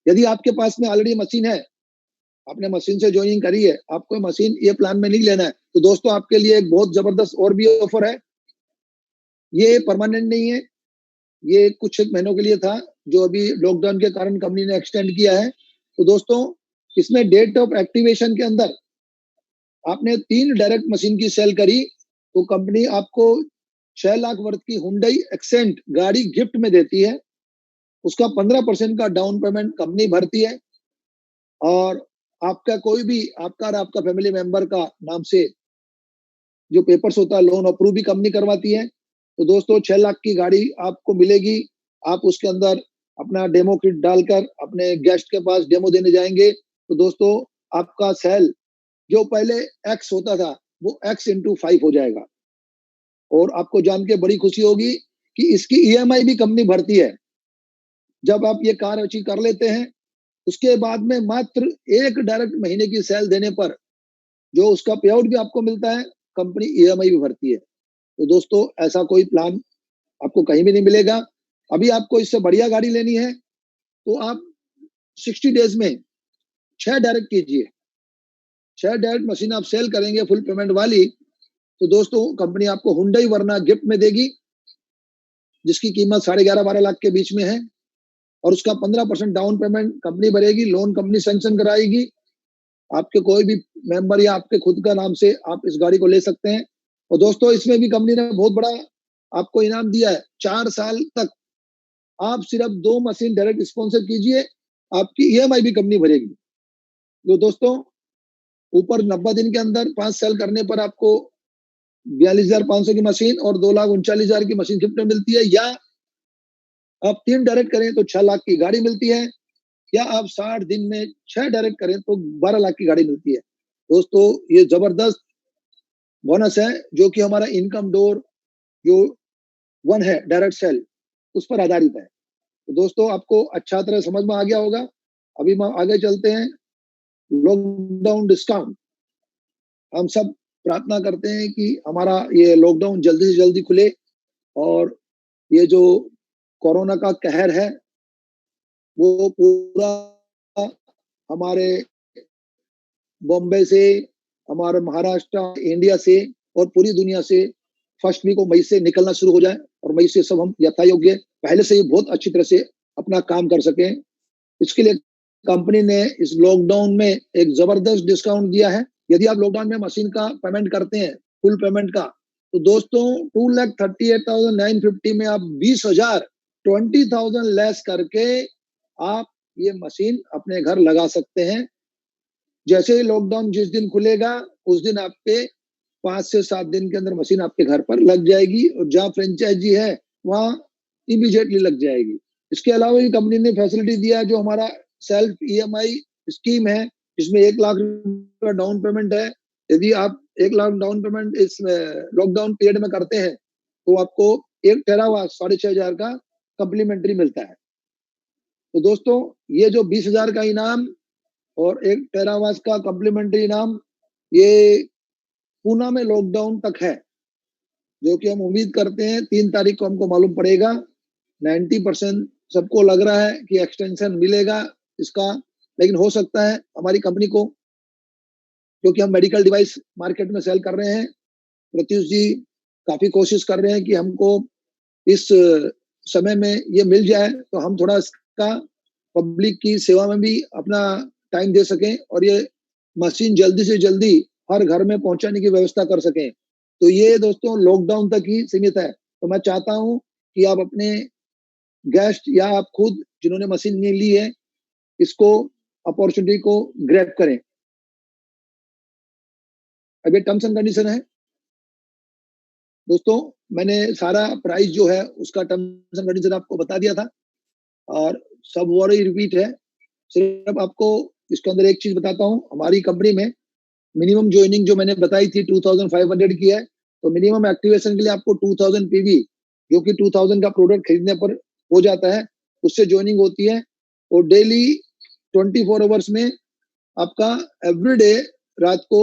यदि आपके पास में ऑलरेडी मशीन है, आपने मशीन से ज्वाइनिंग करी है, आपको मशीन ये प्लान में नहीं लेना है, तो दोस्तों आपके लिए एक बहुत जबरदस्त और भी ऑफर है। ये परमानेंट नहीं है, ये कुछ एक महीनों के लिए था, जो अभी लॉकडाउन के कारण कंपनी ने एक्सटेंड किया है। तो दोस्तों इसमें डेट ऑफ एक्टिवेशन के अंदर आपने 3 डायरेक्ट मशीन की सेल करी तो कंपनी आपको 6 लाख वर्थ की हुंडई एक्सेंट गाड़ी गिफ्ट में देती है। उसका 15% का डाउन पेमेंट कंपनी भरती है और आपका कोई भी आपका और आपका फैमिली मेंबर का नाम से जो पेपर्स होता है लोन अप्रूव भी कंपनी करवाती है। तो दोस्तों 6 लाख की गाड़ी आपको मिलेगी। आप उसके अंदर अपना डेमो किट डालकर अपने गेस्ट के पास डेमो देने जाएंगे तो दोस्तों आपका सेल जो पहले एक्स होता था वो एक्स इंटू 5 हो जाएगा। और आपको जान के बड़ी खुशी होगी कि इसकी ईएमआई भी कंपनी भरती है। जब आप ये कार अचीव कर लेते हैं उसके बाद में मात्र 1 डायरेक्ट महीने की सेल देने पर जो उसका पे आउट भी आपको मिलता है, कंपनी ईएमआई भी भरती है। तो दोस्तों ऐसा कोई प्लान आपको कहीं भी नहीं मिलेगा। अभी आपको इससे बढ़िया गाड़ी लेनी है तो आप 60 डेज में 6 डायरेक्ट कीजिए। 6 डायरेक्ट मशीन आप सेल करेंगे फुल पेमेंट वाली तो दोस्तों कंपनी आपको हुंडई वर्ना गिफ्ट में देगी जिसकी कीमत 11.5-12 लाख के बीच में है और उसका 15% डाउन पेमेंट कंपनी भरेगी, लोन कंपनी सैंक्शन कराएगी। आपके कोई भी मेंबर या आपके खुद का नाम से आप इस गाड़ी को ले सकते हैं। और दोस्तों इसमें भी कंपनी ने बहुत बड़ा आपको इनाम दिया है। 4 साल तक आप सिर्फ 2 मशीन डायरेक्ट स्पॉन्सर कीजिए, आपकी ईएमआई भी कंपनी भरेगी। तो दोस्तों ऊपर 90 दिन के अंदर 5 सेल करने पर आपको 42,500 की मशीन और 2,39,000 की मशीन गिफ्ट में मिलती है, या आप 3 डायरेक्ट करें तो 6 लाख की गाड़ी मिलती है, या आप 60 दिन में 6 डायरेक्ट करें तो 12 लाख की गाड़ी मिलती है। दोस्तों ये जबरदस्त बोनस है जो कि हमारा इनकम डोर जो 1 है डायरेक्ट सेल उस पर आधारित है। तो दोस्तों आपको अच्छा तरह समझ में आ गया होगा। अभी हम आगे चलते हैं। लॉकडाउन डिस्काउंट, हम सब प्रार्थना करते हैं कि हमारा ये लॉकडाउन जल्दी से जल्दी खुले और ये जो कोरोना का कहर है वो पूरा हमारे बॉम्बे से, हमारे महाराष्ट्र, इंडिया से और पूरी दुनिया से फर्स्ट वीक मई से निकलना शुरू हो जाए और मई से सब हम यथायोग्य पहले से ही बहुत अच्छी तरह से अपना काम कर सकें। इसके लिए कंपनी ने इस लॉकडाउन में एक जबरदस्त डिस्काउंट दिया है। यदि आप लॉकडाउन में मशीन का पेमेंट करते हैं फुल पेमेंट का तो दोस्तों 2,38,950 में आप 20,000 लेस करके आप ये मशीन अपने घर लगा सकते हैं। जैसे ही लॉकडाउन जिस दिन खुलेगा उस दिन आपके 5 से 7 दिन के अंदर मशीन आपके घर पर लग जाएगी और जहाँ फ्रेंचाइजी है वहाँ इमीडिएटली लग जाएगी। इसके अलावा भी कंपनी ने फैसिलिटी दिया जो हमारा सेल्फ ईएमआई स्कीम है जिसमें 1 लाख रुपया डाउन पेमेंट है। यदि आप 1 लाख डाउन पेमेंट इस लॉकडाउन पीरियड में करते हैं तो आपको 1 टेरावाट 6,500 का कम्प्लीमेंट्री मिलता है। तो दोस्तों ये जो 20,000 का इनाम और 1 टेरावाट का कम्प्लीमेंट्री इनाम ये पूना में लॉकडाउन तक है, जो कि हम उम्मीद करते हैं 3 तारीख को हमको मालूम पड़ेगा। 90% सबको लग रहा है कि एक्सटेंशन मिलेगा इसका, लेकिन हो सकता है हमारी कंपनी को, क्योंकि हम मेडिकल डिवाइस मार्केट में सेल कर रहे हैं, प्रत्युष जी काफी कोशिश कर रहे हैं कि हमको इस समय में ये मिल जाए तो हम थोड़ा इसका पब्लिक की सेवा में भी अपना टाइम दे सकें और ये मशीन जल्दी से जल्दी हर घर में पहुंचाने की व्यवस्था कर सकें। तो ये दोस्तों लॉकडाउन तक ही सीमित है। तो मैं चाहता हूं कि आप अपने गेस्ट या आप खुद जिन्होंने मशीन नहीं ली है इसको अपॉर्चुनिटी को ग्रैब करें। अभी टर्म्स एंड कंडीशन है दोस्तों, मैंने सारा प्राइस जो है उसका टर्म्स एंड कंडीशन आपको बता दिया था और सब वही रिपीट है सिर्फ आपको इसके अंदर एक चीज बताता हूँ, हमारी कंपनी में मिनिमम ज्वाइनिंग जो मैंने बताई थी 2500 की है, तो मिनिमम एक्टिवेशन के लिए आपको 2000 पीवी, जो कि 2000 का प्रोडक्ट खरीदने पर हो जाता है, उससे ज्वाइनिंग होती है। और डेली 24 आवर्स में आपका एवरीडे रात को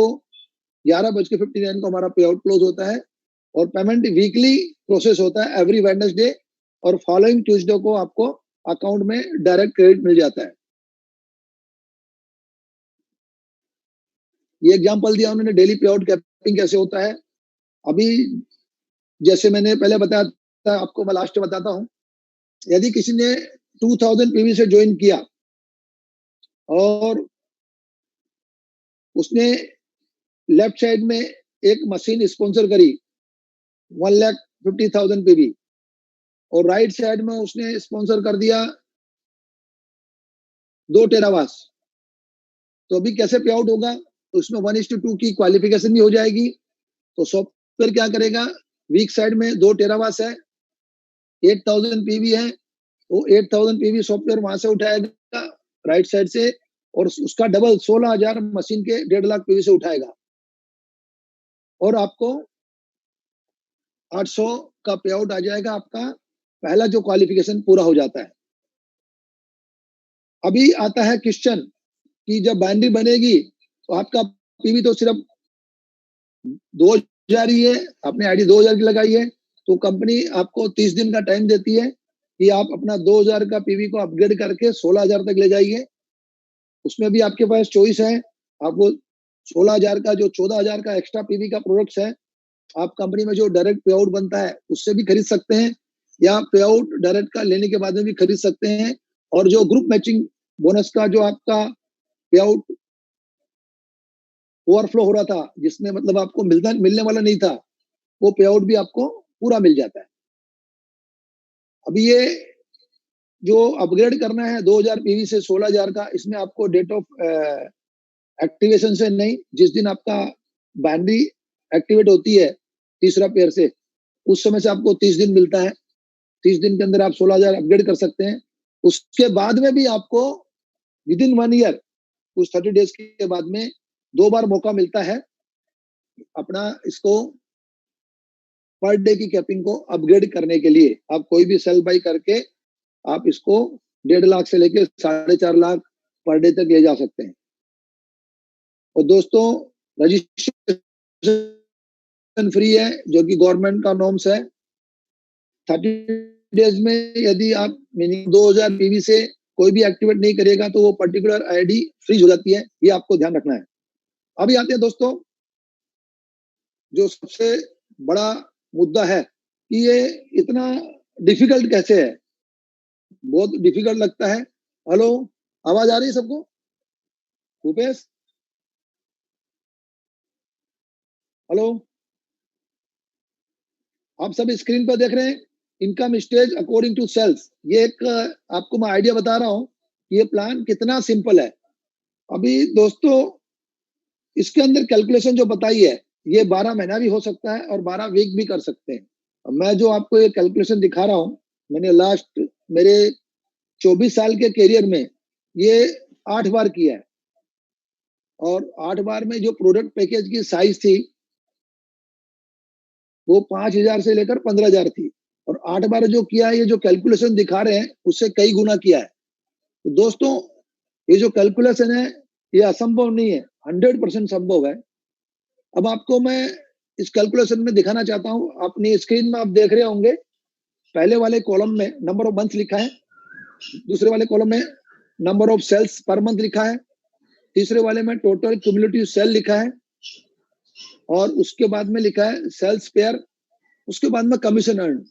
11:59 को हमारा पे आउट क्लोज होता है, और पेमेंट वीकली प्रोसेस होता है एवरी वेडनेसडे, और फॉलोइंग ट्यूसडे को आपको अकाउंट में डायरेक्ट क्रेडिट मिल जाता है। ये एग्जांपल दिया उन्होंने डेली पे आउट कैपिंग कैसे होता है। अभी जैसे मैंने पहले बताया था आपको, मैं लास्ट में बताता हूं, यदि किसी ने 2000 पीवी से ज्वाइन किया और उसने लेफ्ट साइड में एक मशीन स्पॉन्सर करी 1,50,000 पीवी, और राइट साइड में उसने स्पॉन्सर कर दिया 2 टेरावाट, तो अभी कैसे पे आउट होगा? तो उसमें 1:2 की क्वालिफिकेशन भी हो जाएगी। तो सॉफ्टवेयर क्या करेगा, वीक साइड में 2 टेरावाट है, 8000 पीवी है, तो 8000 पीवी सॉफ्टवेयर वहां से उठाएगा राइट साइड से, और उसका डबल 16,000 मशीन के 1.5 लाख पीवी से उठाएगा, और आपको 800 का पे आउट आ जाएगा। आपका पहला जो क्वालिफिकेशन पूरा हो जाता है। अभी आता है क्वेश्चन कि जब बाइनरी बनेगी तो आपका पीवी तो सिर्फ 2000 ही है, आपने आईडी 2000 की लगाई है, तो कंपनी आपको 30 दिन का टाइम देती है कि आप अपना 2000 का पीवी को अपग्रेड करके 16,000 तक ले जाइए। उसमें भी आपके पास चॉइस है, आपको 16,000 का जो 14,000 का एक्स्ट्रा पीवी का प्रोडक्ट्स है, आप कंपनी में जो डायरेक्ट पे आउट बनता है उससे भी खरीद सकते हैं, या पे आउट डायरेक्ट का लेने के बाद में भी खरीद सकते हैं। और जो ग्रुप मैचिंग बोनस का जो आपका पे आउट ओवरफ्लो हो रहा था, जिसमें मतलब आपको मिलने वाला नहीं था, वो पे आउट भी आपको पूरा मिल जाता है। अभी ये जो अपग्रेड करना है 2000 पीवी से 16,000 का, इसमें आपको डेट ऑफ एक्टिवेशन से नहीं, जिस दिन आपका बाइनरी एक्टिवेट होती है तीसरा पेयर से, उस समय से आपको 30 दिन मिलता है। 30 दिन के अंदर आप 16,000 अपग्रेड कर सकते हैं। उसके बाद में भी आपको विद इन 1 ईयर, कुछ 30 डेज के बाद में 2 बार मौका मिलता है अपना इसको पर डे की कैपिंग को अपग्रेड करने के लिए। आप कोई भी सेल बाई करके आप इसको 1.5 लाख से लेके 4.5 लाख पर डे तक ले जा सकते हैं। और दोस्तों, रजिस्ट्रेशन फ्री है, जो कि गवर्नमेंट का नॉर्म्स है। 30 डेज में यदि आप मिनिमम 2000 पीवी से कोई भी एक्टिवेट नहीं करेगा तो वो पर्टिकुलर आईडी फ्रीज हो जाती है, ये आपको ध्यान रखना है। अभी आते हैं दोस्तों, जो सबसे बड़ा मुद्दा है कि ये इतना डिफिकल्ट कैसे है, बहुत डिफिकल्ट लगता है। हेलो, आवाज आ रही है सबको? भूपेश, हेलो, आप सब स्क्रीन पर देख रहे हैं, income stage according to sales. ये एक आपको मैं आइडिया बता रहा हूं कि ये प्लान कितना सिंपल है। अभी दोस्तों, इसके अंदर कैलकुलेशन जो बताई है, ये 12 महीना भी हो सकता है और 12 वीक भी कर सकते हैं। मैं जो आपको ये कैलकुलेशन दिखा रहा हूं, मैंने लास्ट मेरे 24 साल के करियर में ये 8 बार किया है, और 8 बार में जो प्रोडक्ट पैकेज की साइज थी वो 5,000 से लेकर 15,000 थी, और 8 बार जो किया है, ये जो कैलकुलेशन दिखा रहे हैं उससे कई गुना किया है। तो दोस्तों, ये जो कैलकुलेशन है ये असंभव नहीं है, 100% संभव है। अब आपको मैं इस कैलकुलेशन में दिखाना चाहता हूं। अपनी स्क्रीन में आप देख रहे होंगे, पहले वाले कॉलम में नंबर ऑफ मंथ लिखा है, दूसरे वाले कॉलम में number of sales per month लिखा है, तीसरे वाले में टोटल क्यूमुलेटिव सेल लिखा है, और उसके बाद में लिखा है सेल्स पेयर, उसके बाद में कमीशन अर्न।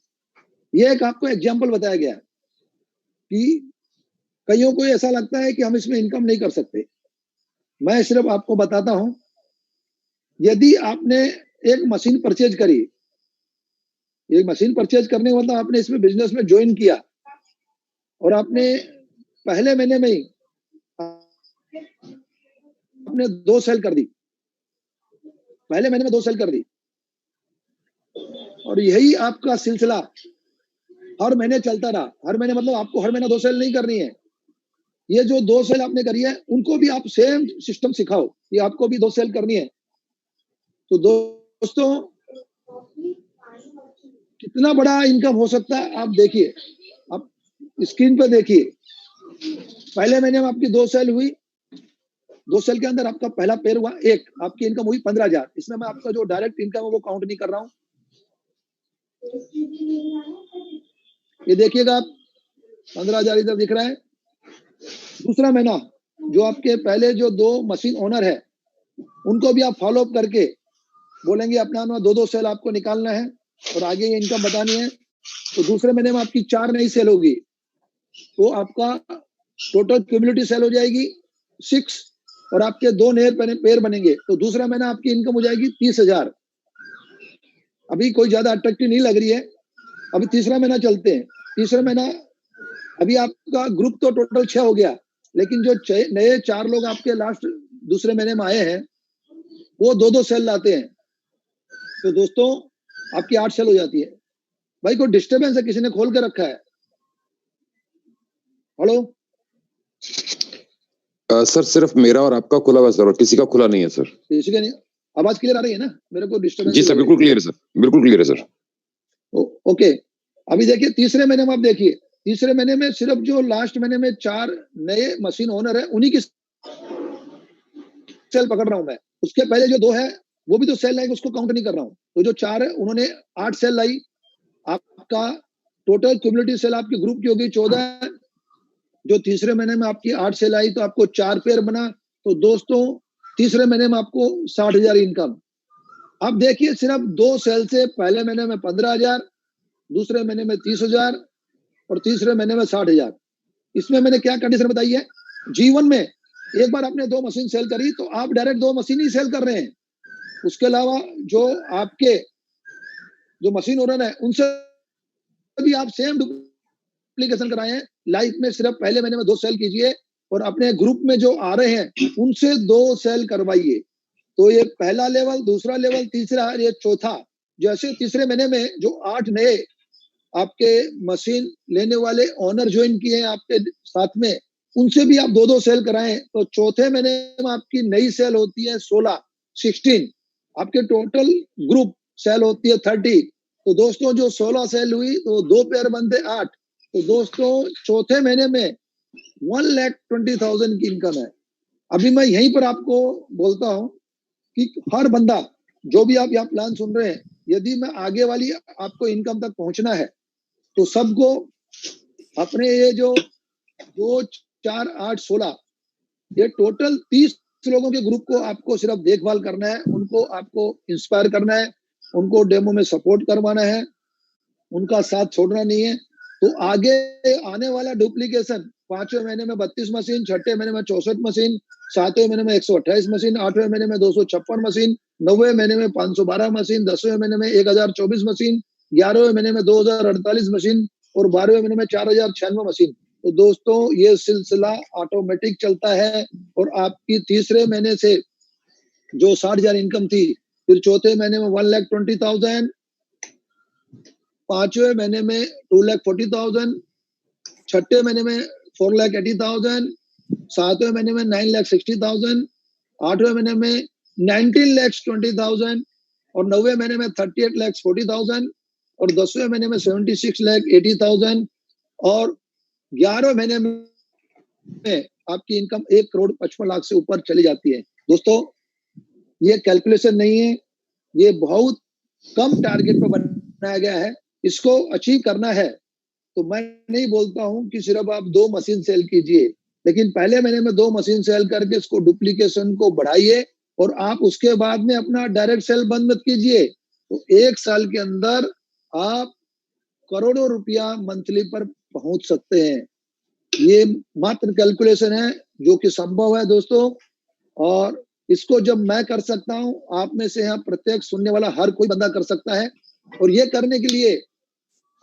ये एक आपको एग्जांपल बताया गया कि कईयों को ऐसा लगता है कि हम इसमें इनकम नहीं कर सकते। मैं सिर्फ आपको बताता हूं, यदि आपने एक मशीन परचेज करी, एक मशीन परचेज करने का मतलब आपने इसमें बिजनेस में ज्वाइन किया, और आपने पहले महीने में ही आपने 2 सेल कर दी, पहले महीने में 2 सेल कर दी, और यही आपका सिलसिला हर महीने चलता रहा। हर महीने मतलब आपको हर महीना 2 सेल नहीं करनी है, ये जो 2 सेल आपने करी है उनको भी आप सेम सिस्टम सिखाओ कि आपको भी 2 सेल करनी है। तो दोस्तों कितना बड़ा इनकम हो सकता है आप देखिए, आप स्क्रीन पर देखिए। पहले महीने में आपकी 2 सेल हुई, 2 सेल के अंदर आपका पहला पेयर हुआ, एक आपकी इनकम हुई 15,000। इसमें मैं आपका जो डायरेक्ट इनकम है वो काउंट नहीं कर रहा हूं। ये देखिएगा आप 15,000 इधर दिख रहा है। दूसरा महीना जो आपके पहले जो 2 मशीन ओनर है उनको भी आप फॉलो अप करके बोलेंगे अपना 2-2 सेल आपको निकालना है और आगे ये इनकम बतानी है। तो दूसरे महीने में आपकी 4 नई सेल होगी, तो आपका टोटल क्यूमुलेटिव सेल हो जाएगी 6 और आपके 2 नए पेयर बनेंगे। तो दूसरा महीना आपकी इनकम हो जाएगी 30,000। अभी कोई ज्यादा अट्रैक्टिव नहीं लग रही है। अभी तीसरा महीना चलते हैं। तीसरा महीना अभी आपका ग्रुप तो टोटल 6 हो गया, लेकिन जो नए 4 लोग आपके लास्ट दूसरे महीने में आए हैं वो 2-2 सेल लाते हैं। तो दोस्तों आपकी 8 सेल हो जाती है। भाई कोई डिस्टर्बेंस है, किसी ने खोल के रखा है? हेलो सर सिर्फ मेरा और आपका खुला हुआ सर, और किसी का खुला नहीं है सर। किसी का नहीं? आवाज क्लियर आ रही है ना? मेरे को डिस्टर्बेंस जी सर बिल्कुल क्लियर है सर, बिल्कुल क्लियर है सर। ओके। अभी देखिए तीसरे महीने में आप देखिए, तीसरे महीने में सिर्फ जो लास्ट महीने में 4 नए मशीन ओनर है उन्हीं की सेल पकड़ रहा हूं मैं। उसके पहले जो 2 है वो भी तो सेल लाएंगे, उसको काउंट नहीं कर रहा हूं। तो जो 4 है उन्होंने 8 सेल लाई। आपका टोटल क्यूमुलेटिव सेल आपके ग्रुप की होगी 14। जो तीसरे महीने में आपकी 8 सेल आई तो आपको 4 पेयर बना। तो दोस्तों तीसरे महीने में आपको 60,000 इनकम। अब देखिए सिर्फ 2 सेल से पहले महीने में 15,000, दूसरे महीने में 30,000 और तीसरे महीने में 60,000। इसमें मैंने क्या कंडीशन बताई है? जीवन में एक बार आपने 2 मशीन सेल करी तो आप डायरेक्ट 2 मशीन ही सेल कर रहे हैं। उसके अलावा जो आपके जो मशीन ओनर है उनसे भी आप सेम डुप्लीकेशन कराए हैं। लाइफ में सिर्फ पहले महीने में 2 सेल कीजिए और अपने ग्रुप में जो आ रहे हैं उनसे 2 सेल करवाइए। तो ये पहला लेवल, दूसरा लेवल, तीसरा, ये चौथा। जैसे तीसरे महीने में जो 8 नए आपके मशीन लेने वाले ओनर ज्वाइन किए हैं आपके साथ में, उनसे भी आप 2-2 सेल कराएं तो चौथे महीने में आपकी नई सेल होती है 16। आपके टोटल ग्रुप सेल होती है 30। तो दोस्तों जो 16 सेल हुई तो 2 पेयर बनते 8। तो दोस्तों चौथे महीने में 1,20,000 की इनकम है। अभी मैं यहीं पर आपको बोलता हूं कि हर बंदा जो भी आप यहाँ प्लान सुन रहे हैं, यदि मैं आगे वाली आपको इनकम तक पहुंचना है तो सबको अपने ये जो 2, 4, 8, 16 ये टोटल 30 लोगों के ग्रुप को आपको सिर्फ देखभाल करना है, उनको आपको इंस्पायर करना है, उनको डेमो में सपोर्ट करवाना है, उनका साथ छोड़ना नहीं है। तो आगे आने वाला डुप्लीकेशन 5वें महीने में 32 मशीन, 6ठे महीने में 64 मशीन, 7वें महीने में 128 मशीन, 8वें महीने में 256 मशीन, 9वें महीने में 512 मशीन, 10वें महीने में 1024 मशीन, 11वें महीने में 2048 मशीन और 12वें महीने में 4096 मशीन। तो दोस्तों ये सिलसिला ऑटोमेटिक चलता है और आपकी तीसरे महीने से जो 60,000 इनकम थी, फिर चौथे महीने में 1,20,000, 5वें महीने में 2,40,000, 6ठे महीने में 4,80,000, 7वें महीने में 9,60,000, 8वें महीने में 19,20,000 और 9वें महीने में 38,40,000 और 10वें महीने में 76,80,000 और 11वें महीने में आपकी इनकम 1,55,00,000 से ऊपर चली जाती है। दोस्तों ये कैलकुलेशन नहीं है, ये बहुत कम टारगेट पर बनाया गया है। इसको अचीव करना है तो मैं नहीं बोलता हूं कि सिर्फ आप 2 मशीन सेल कीजिए, लेकिन पहले महीने में 2 मशीन सेल करके इसको डुप्लीकेशन को बढ़ाइए और आप उसके बाद में अपना डायरेक्ट सेल बंद मत कीजिए। तो 1 साल के अंदर आप करोड़ों रुपया मंथली पर पहुंच सकते हैं। ये मात्र कैलकुलेशन है जो कि संभव है दोस्तों, और इसको जब मैं कर सकता हूं, आप में से यहाँ प्रत्येक सुनने वाला हर कोई बंदा कर सकता है। और ये करने के लिए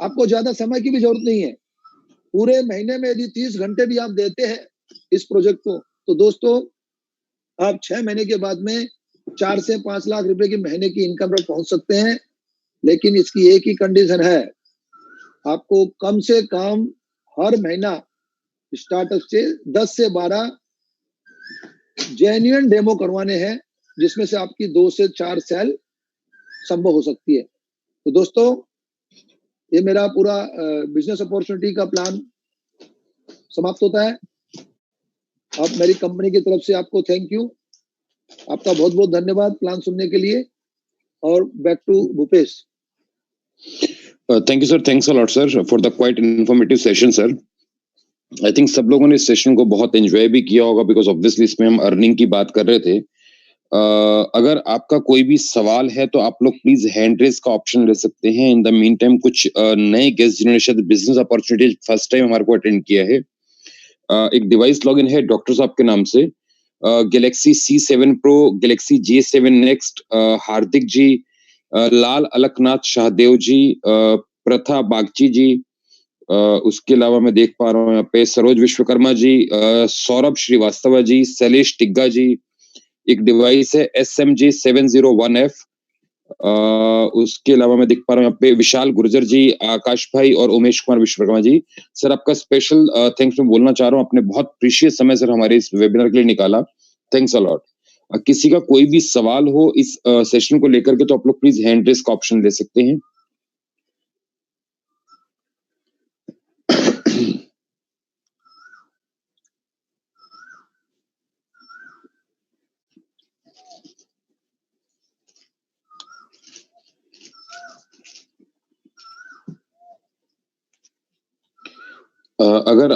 आपको ज्यादा समय की भी जरूरत नहीं है। पूरे महीने में यदि 30 घंटे भी आप देते हैं इस प्रोजेक्ट को, तो दोस्तों आप 6 महीने के बाद में 4 से 5 लाख रुपए की महीने की इनकम पर पहुंच सकते हैं। लेकिन इसकी एक ही कंडीशन है, आपको कम से कम हर महीना स्टार्टअप से 10 से 12 जेन्युइन डेमो करवाने हैं, जिसमें से आपकी 2 से 4 सेल संभव हो सकती है। तो दोस्तों, ये मेरा पूरा बिजनेस अपॉर्चुनिटी का प्लान समाप्त होता है। अब मेरी कंपनी की तरफ से आपको थैंक यू, आपका बहुत बहुत धन्यवाद प्लान सुनने के लिए। और back to Bhupesh. Thank you sir, thanks a lot sir for the quite informative session sir. I think सब लोगों ने इस सेशन को बहुत एंजॉय भी किया होगा, बिकॉज ऑब्वियसली इसमें हम अर्निंग की बात कर रहे थे। अगर आपका कोई भी सवाल है तो आप लोग प्लीज हैंड रेज का ऑप्शन ले सकते हैं। इन द मीन टाइम कुछ नए गेस्ट जिन्होंने शायद बिजनेस अपॉर्चुनिटी फर्स्ट टाइम हमारे को अटेंड किया है, एक डिवाइस लॉगिन है डॉक्टर साहब के नाम से, Galaxy C7 Pro, Galaxy J7 Next, हार्दिक जी, लाल अलकनाथ शाहदेव जी, प्रथा बागची जी, उसके अलावा मैं देख पा रहा हूँ यहाँ पे सरोज विश्वकर्मा जी, सौरभ श्रीवास्तव जी, शैलेश टिग्गा जी। एक डिवाइस है SMG701F, उसके अलावा मैं देख पा रहा हूँ यहाँ पे विशाल गुर्जर जी, आकाश भाई और उमेश कुमार विश्वकर्मा जी। सर आपका स्पेशल थैंक्स मैं बोलना चाह रहा हूँ, आपने बहुत प्रीशियस समय सर हमारे इस वेबिनार के लिए निकाला, थैंक्स अ लॉट। किसी का कोई भी सवाल हो इस सेशन को लेकर के तो आप लोग प्लीज हैंड रेज का ऑप्शन ले सकते हैं। अगर